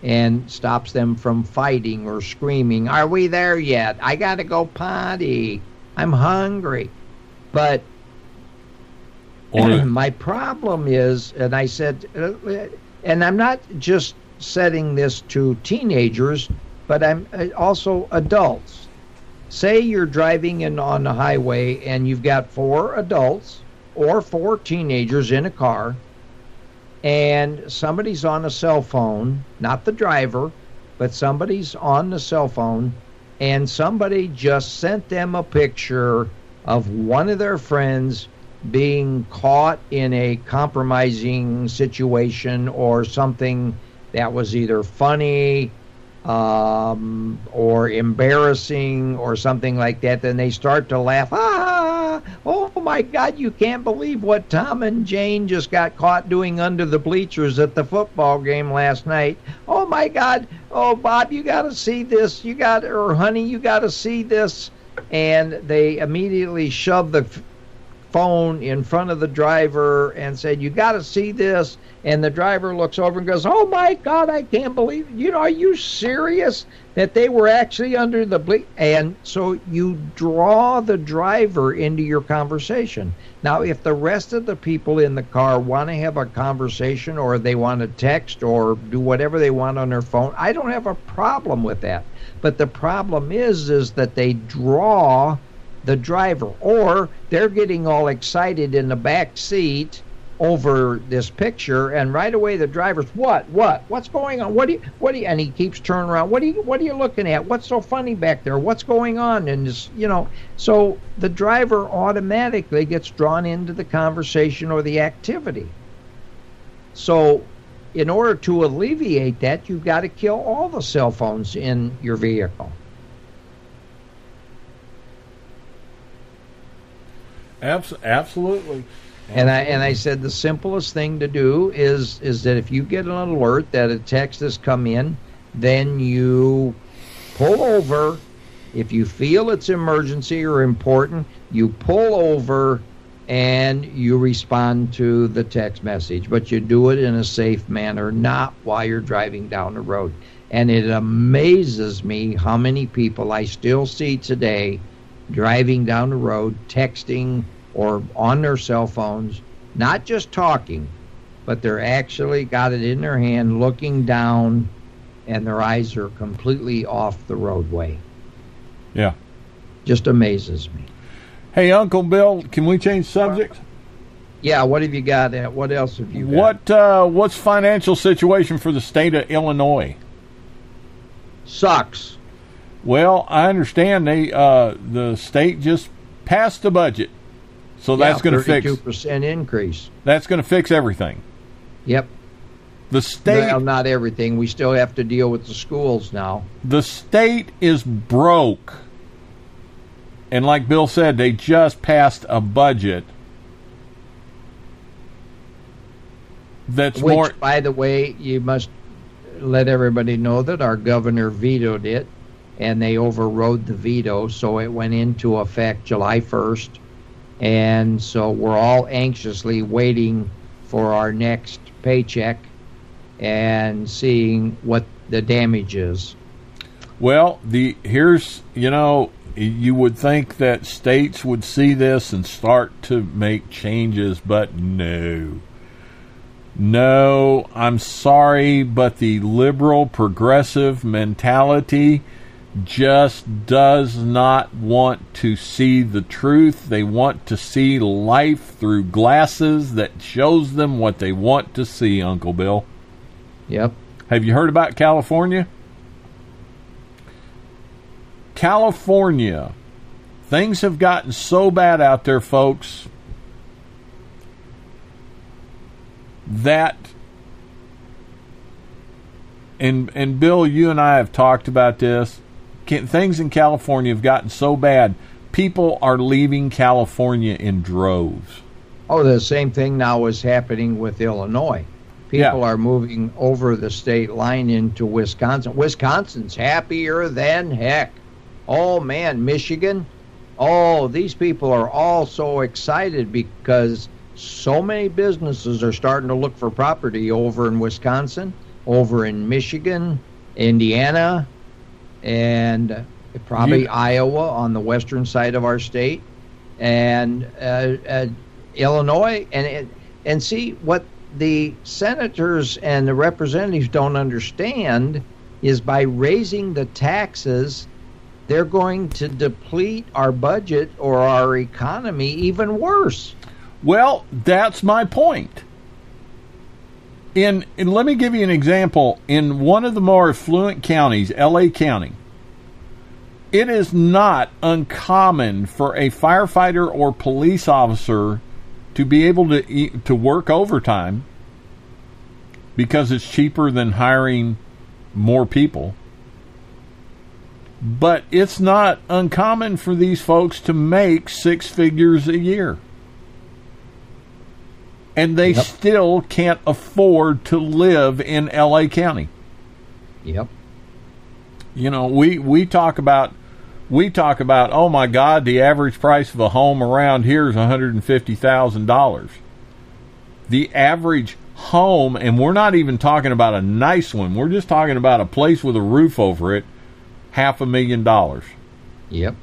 and stops them from fighting or screaming, "Are we there yet? I got to go potty. I'm hungry." But my problem is, and I said, and I'm not just setting this to teenagers, but I'm also adults. Say you're driving on the highway and you've got 4 adults or 4 teenagers in a car, and somebody's on a cell phone, not the driver, but somebody's on the cell phone, and somebody just sent them a picture of one of their friends being caught in a compromising situation or something that was either funny or embarrassing or something like that. Then they start to laugh, Oh my God, you can't believe what Tom and Jane just got caught doing under the bleachers at the football game last night. Oh my God. Oh, Bob, you got to see this. Or honey, you got to see this. And they immediately shoved the phone in front of the driver and said, you got to see this. And the driver looks over and goes, oh my God, I can't believe it. Are you serious that they were actually under the And so you draw the driver into your conversation. Now, if the rest of the people in the car want to have a conversation, or they want to text or do whatever they want on their phone, I don't have a problem with that. But the problem is that they draw the driver, or they're getting all excited in the back seat over this picture, and right away the driver's, what's going on? What do you, and he keeps turning around. What are you looking at? What's so funny back there? What's going on? And this, so the driver automatically gets drawn into the conversation or the activity. So in order to alleviate that, you've got to kill all the cell phones in your vehicle. Absolutely. And I said the simplest thing to do is that if you get an alert that a text has come in, then you pull over. If you feel it's emergency or important, you pull over and you respond to the text message. But you do it in a safe manner, not while you're driving down the road. And it amazes me how many people I still see today driving down the road, texting or on their cell phones, not just talking, but they're actually got it in their hand, looking down, and their eyes are completely off the roadway. Yeah. Just amazes me. Hey, Uncle Bill, can we change subject? Yeah, what have you got? What else have you got? What's financial situation for the state of Illinois? Sucks. Well, I understand the state just passed the budget. So that's going to fix 32% increase. That's going to fix everything. Yep. The state, well, not everything. We still have to deal with the schools now. The state is broke. And like Bill said, they just passed a budget that's more. Which, by the way, you must let everybody know that our governor vetoed it, and they overrode the veto, so it went into effect July 1st. And so we're all anxiously waiting for our next paycheck and seeing what the damage is. Well, you would think that states would see this and start to make changes, but no. No, I'm sorry, but the liberal progressive mentality just does not want to see the truth. They want to see life through glasses that shows them what they want to see, Uncle Bill. Yep. Have you heard about California? California. Things have gotten so bad out there, folks, that and Bill, you and I have talked about this. Things in California have gotten so bad, people are leaving California in droves. Oh, the same thing now is happening with Illinois. People are moving over the state line into Wisconsin. Wisconsin's happier than heck. Oh, man, Michigan. Oh, these people are all so excited because so many businesses are starting to look for property over in Wisconsin, over in Michigan, Indiana, and probably Iowa on the western side of our state, and Illinois. And see, what the senators and the representatives don't understand is by raising the taxes, they're going to deplete our budget or our economy even worse. Well, that's my point. And let me give you an example. In one of the more affluent counties, L.A. County, it is not uncommon for a firefighter or police officer to be able to work overtime because it's cheaper than hiring more people. But it's not uncommon for these folks to make 6 figures a year. And they still can't afford to live in L.A. County. Yep. You know, we talk about, oh my God, the average price of a home around here is $150,000. The average home, and we're not even talking about a nice one, we're just talking about a place with a roof over it, $500,000. Yep.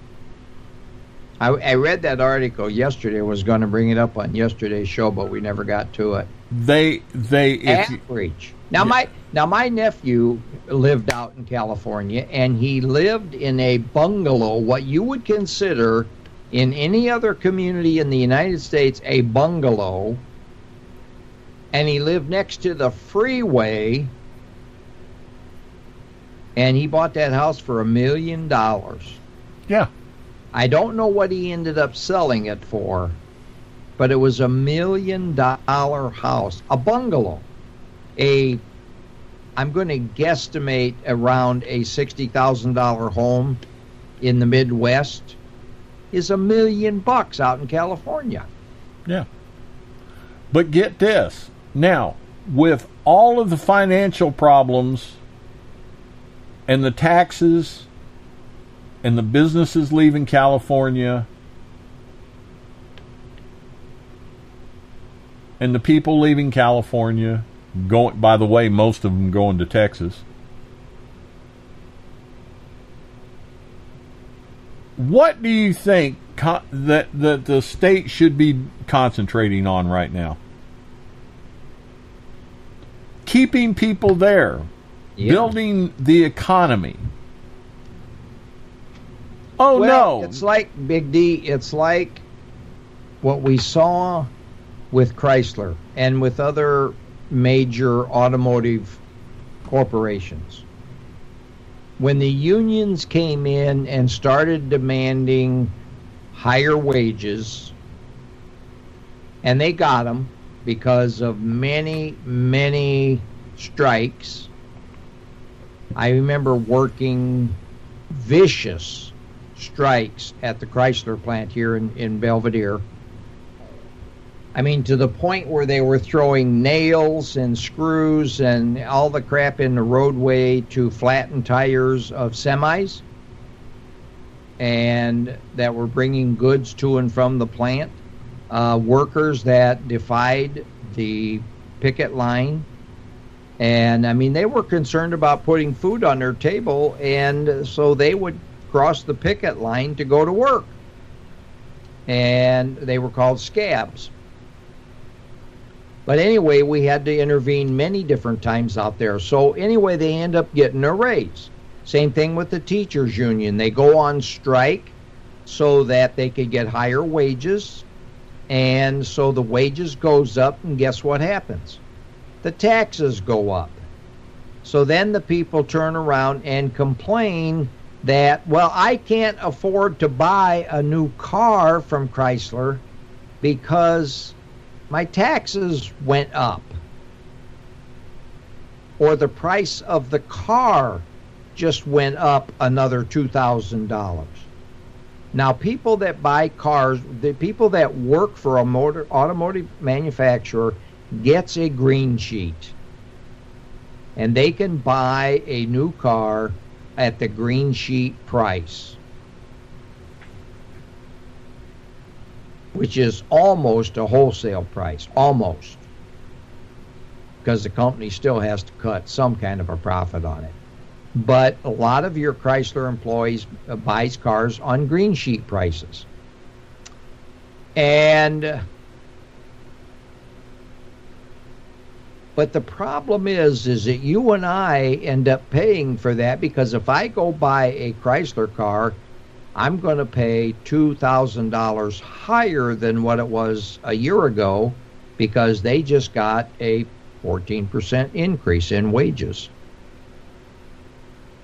I read that article yesterday. I was going to bring it up on yesterday's show, but we never got to it. Average. Now my nephew lived out in California, and he lived in a bungalow, what you would consider in any other community in the United States a bungalow, and he lived next to the freeway, and he bought that house for $1 million. Yeah. I don't know what he ended up selling it for, but it was $1 million house, a bungalow. I'm going to guesstimate around a $60,000 home in the Midwest is $1 million out in California. Yeah. But get this. Now, with all of the financial problems and the taxes and the businesses leaving California and the people leaving California, going, by the way, most of them going to Texas. What do you think that the state should be concentrating on right now? Keeping people there, building the economy. Oh, well, no. It's like, Big D, it's like what we saw with Chrysler and with other major automotive corporations. When the unions came in and started demanding higher wages, and they got them because of many, many strikes. I remember working vicious strikes at the Chrysler plant here in Belvedere. I mean, to the point where they were throwing nails and screws and all the crap in the roadway to flatten tires of semis, and that were bringing goods to and from the plant. Workers that defied the picket line. And, I mean, they were concerned about putting food on their table, and so they would cross the picket line to go to work. And they were called scabs. But anyway, we had to intervene many different times out there. So anyway, they end up getting a raise. Same thing with the teachers union. They go on strike so that they could get higher wages. And so the wages goes up, and guess what happens? The taxes go up. So then the people turn around and complain that, well, I can't afford to buy a new car from Chrysler because my taxes went up. Or the price of the car just went up another $2,000. Now, people that buy cars, the people that work for a automotive manufacturer gets a green sheet. And they can buy a new car at the green sheet price, which is almost a wholesale price, almost. Because the company still has to cut some kind of a profit on it. But a lot of your Chrysler employees buys cars on green sheet prices. And but the problem is that you and I end up paying for that, because if I go buy a Chrysler car, I'm going to pay $2,000 higher than what it was a year ago, because they just got a 14% increase in wages.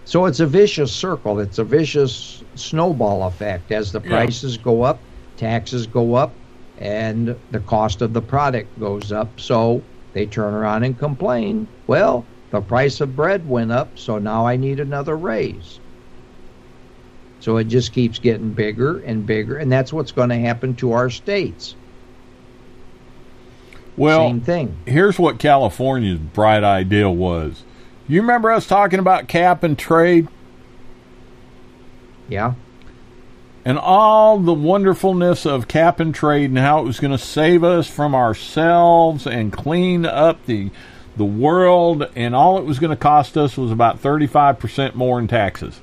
So it's a vicious circle. It's a vicious snowball effect. As the prices go up, taxes go up, and the cost of the product goes up. So they turn around and complain, well, the price of bread went up, so now I need another raise. So it just keeps getting bigger and bigger, and that's what's going to happen to our states. Well, same thing. Here's what California's bright idea was. You remember us talking about cap and trade? Yeah. And all the wonderfulness of cap and trade and how it was going to save us from ourselves and clean up the world, and all it was going to cost us was about 35% more in taxes.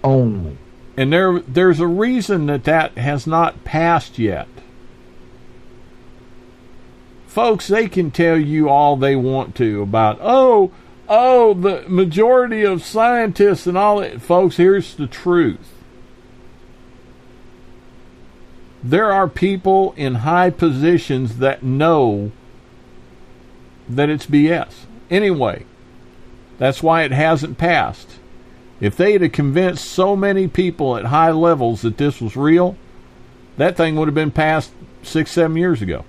Only. And there's a reason that has not passed yet. Folks, they can tell you all they want to about, the majority of scientists and all that. Folks, here's the truth. There are people in high positions that know that it's BS. Anyway, that's why it hasn't passed. If they had convinced so many people at high levels that this was real, that thing would have been passed 6-7 years ago.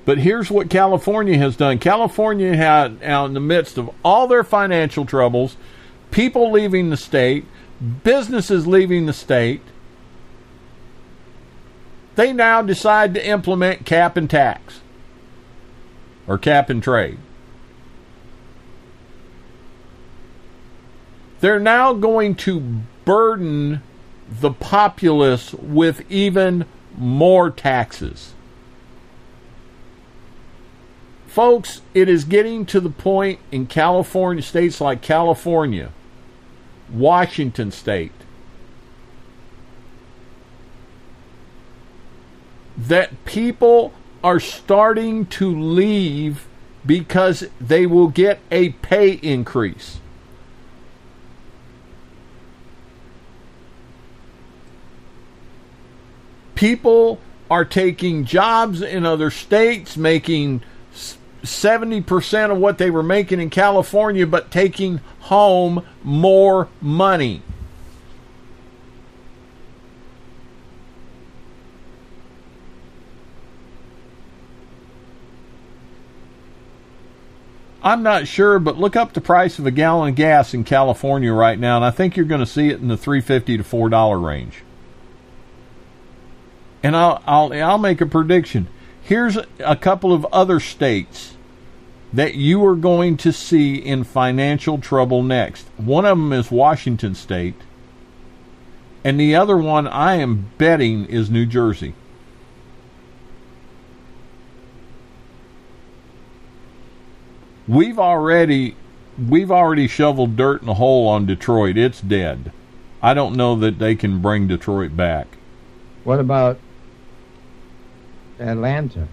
But here's what California has done. California had, out in the midst of all their financial troubles, people leaving the state, businesses leaving the state, they now decide to implement cap and tax, or cap and trade. They're now going to burden the populace with even more taxes. Folks, it is getting to the point in California, states like California, Washington State, that people are starting to leave because they will get a pay increase. People are taking jobs in other states, making 70% of what they were making in California, but taking home more money. I'm not sure, but look up the price of a gallon of gas in California right now, and I think you're going to see it in the $3.50 to $4 range. And I'll make a prediction. Here's a couple of other states that you are going to see in financial trouble next. One of them is Washington State, and the other one I am betting is New Jersey. We've already shoveled dirt in the hole on Detroit. It's dead. I don't know that they can bring Detroit back. What about Atlanta?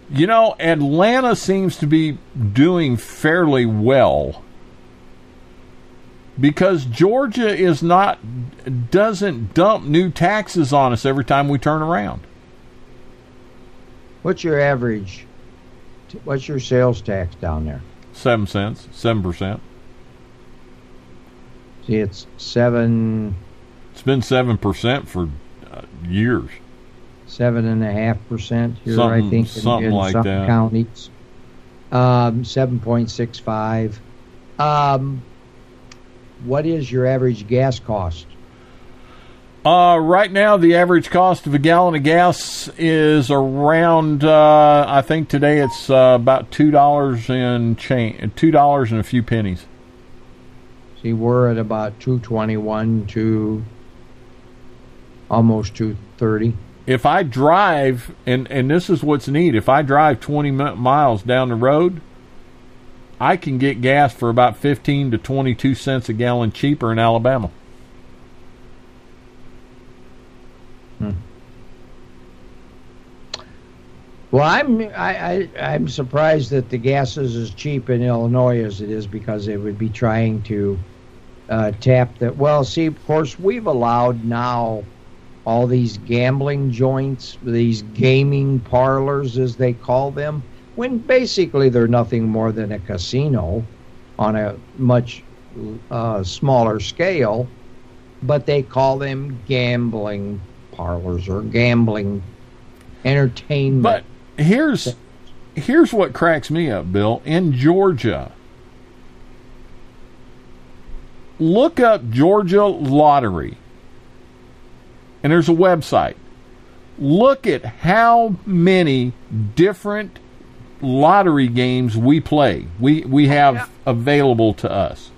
You know, Atlanta seems to be doing fairly well because Georgia doesn't dump new taxes on us every time we turn around. What's your average? What's your sales tax down there? 7 cents, 7%. See, it's 7. It's been 7% for years. 7.5% here, I think, something like some that. Counties. 7.65. What is your average gas cost? Right now, the average cost of a gallon of gas is around, I think today it's about $2 and $2 and a few pennies. See, we're at about $2.21 to almost $2.30. If I drive, and this is what's neat, if I drive 20 miles down the road, I can get gas for about 15 to 22 cents a gallon cheaper in Alabama. Well, I'm surprised that the gas is as cheap in Illinois as it is, because they would be trying to tap that. Well, see, of course, we've allowed now all these gambling joints, these gaming parlors, as they call them, when basically they're nothing more than a casino on a much smaller scale, but they call them gambling parlors or gambling entertainment. But here's what cracks me up, Bill. In Georgia, look up Georgia Lottery. And there's a website. Look at how many different lottery games we play. We have available to us.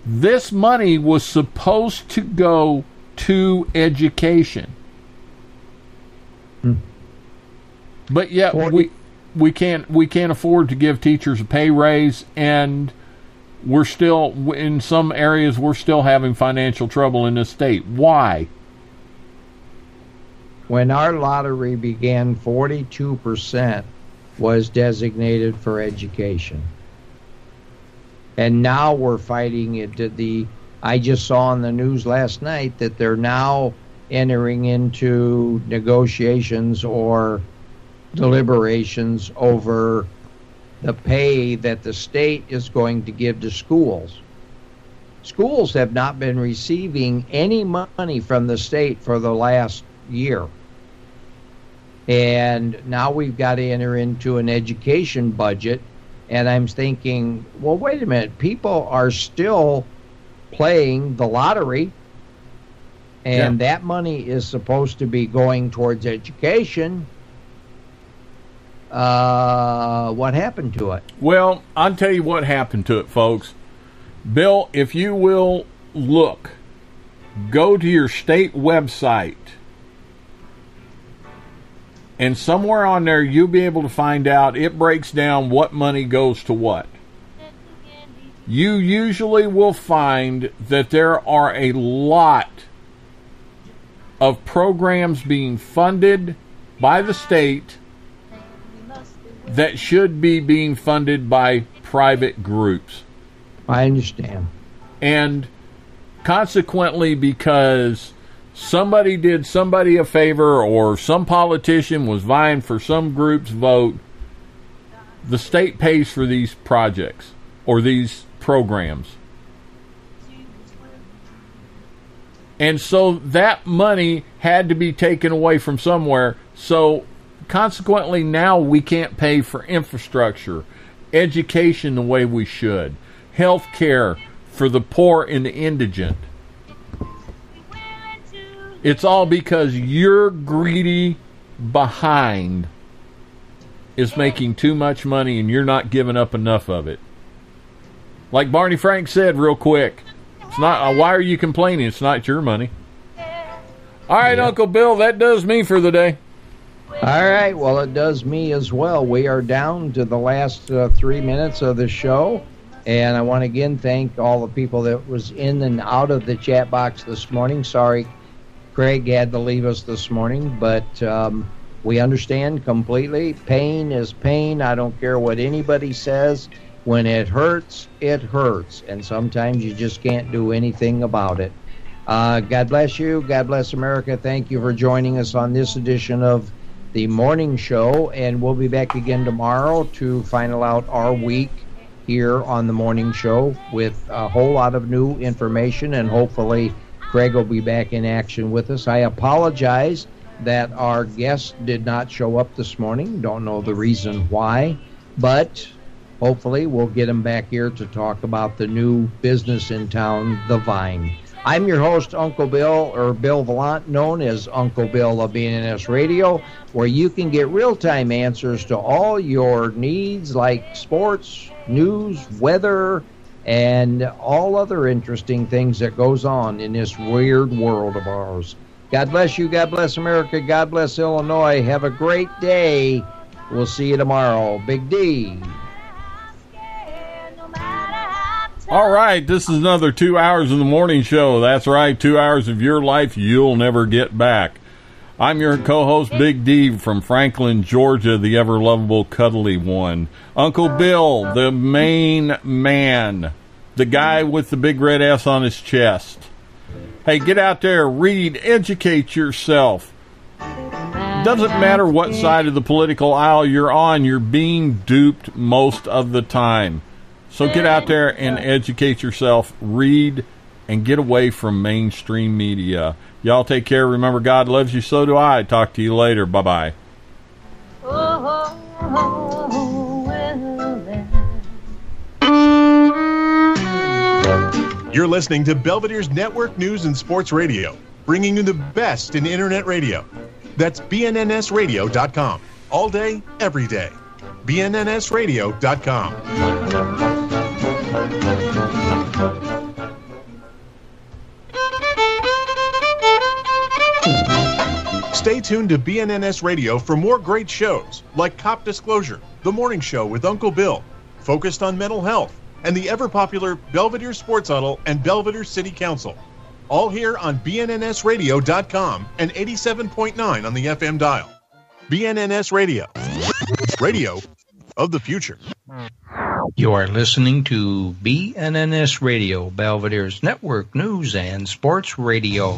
This money was supposed to go to education. But yet we can't afford to give teachers a pay raise, and we're still, in some areas, we're still having financial trouble in this state. Why? When our lottery began, 42% was designated for education. And now we're fighting it. I just saw on the news last night that they're now entering into negotiations or deliberations over the pay that the state is going to give to schools. Schools have not been receiving any money from the state for the last year. And now we've got to enter into an education budget. And I'm thinking, well, wait a minute. People are still playing the lottery. And that money is supposed to be going towards education. What happened to it? Well, I'll tell you what happened to it, folks. Bill, if you will look, go to your state website, and somewhere on there you'll be able to find out, it breaks down what money goes to what. You usually will find that there are a lot of programs being funded by the state that should be being funded by private groups. I understand. And consequently, because somebody did somebody a favor or some politician was vying for some group's vote, the state pays for these projects or these programs. And so that money had to be taken away from somewhere. So consequently, now we can't pay for infrastructure, education the way we should, health care for the poor and the indigent. It's all because your greedy behind is making too much money and you're not giving up enough of it. Like Barney Frank said real quick, it's not. Why are you complaining? It's not your money. All right, Uncle Bill, that does me for the day. All right, well, it does me as well. We are down to the last 3 minutes of the show, and I want to again thank all the people that was in and out of the chat box this morning. Sorry, Craig had to leave us this morning, but we understand completely. Pain is pain. I don't care what anybody says. When it hurts, and sometimes you just can't do anything about it. God bless you. God bless America. Thank you for joining us on this edition of the morning show, and we'll be back again tomorrow to final out our week here on the morning show with a whole lot of new information, and hopefully Craig will be back in action with us. I apologize that our guest did not show up this morning. Don't know the reason why, but hopefully we'll get him back here to talk about the new business in town, The Vine. I'm your host, Uncle Bill, or Bill Vallant, known as Uncle Bill of BNNS Radio, where you can get real-time answers to all your needs like sports, news, weather, and all other interesting things that goes on in this weird world of ours. God bless you. God bless America. God bless Illinois. Have a great day. We'll see you tomorrow. Big D. All right, this is another 2 hours of the morning show. That's right, 2 hours of your life you'll never get back. I'm your co-host, Big D, from Franklin, Georgia, the ever-lovable, cuddly one. Uncle Bill, the main man, the guy with the big red S on his chest. Hey, get out there, read, educate yourself. Doesn't matter what side of the political aisle you're on, you're being duped most of the time. So get out there and educate yourself, read, and get away from mainstream media. Y'all take care. Remember, God loves you, so do I. Talk to you later. Bye-bye. Oh, well, then. You're listening to Belvedere's Network News and Sports Radio, bringing you the best in Internet radio. That's BNNSradio.com. All day, every day. BNNSradio.com. Stay tuned to BNNS Radio for more great shows like Cop Disclosure, The Morning Show with Uncle Bill, focused on mental health, and the ever-popular Belvedere Sports Huddle and Belvedere City Council. All here on BNNSradio.com and 87.9 on the FM dial. BNNS Radio. Radio of the future. You are listening to BNNS Radio, Belvedere's Network News and Sports Radio.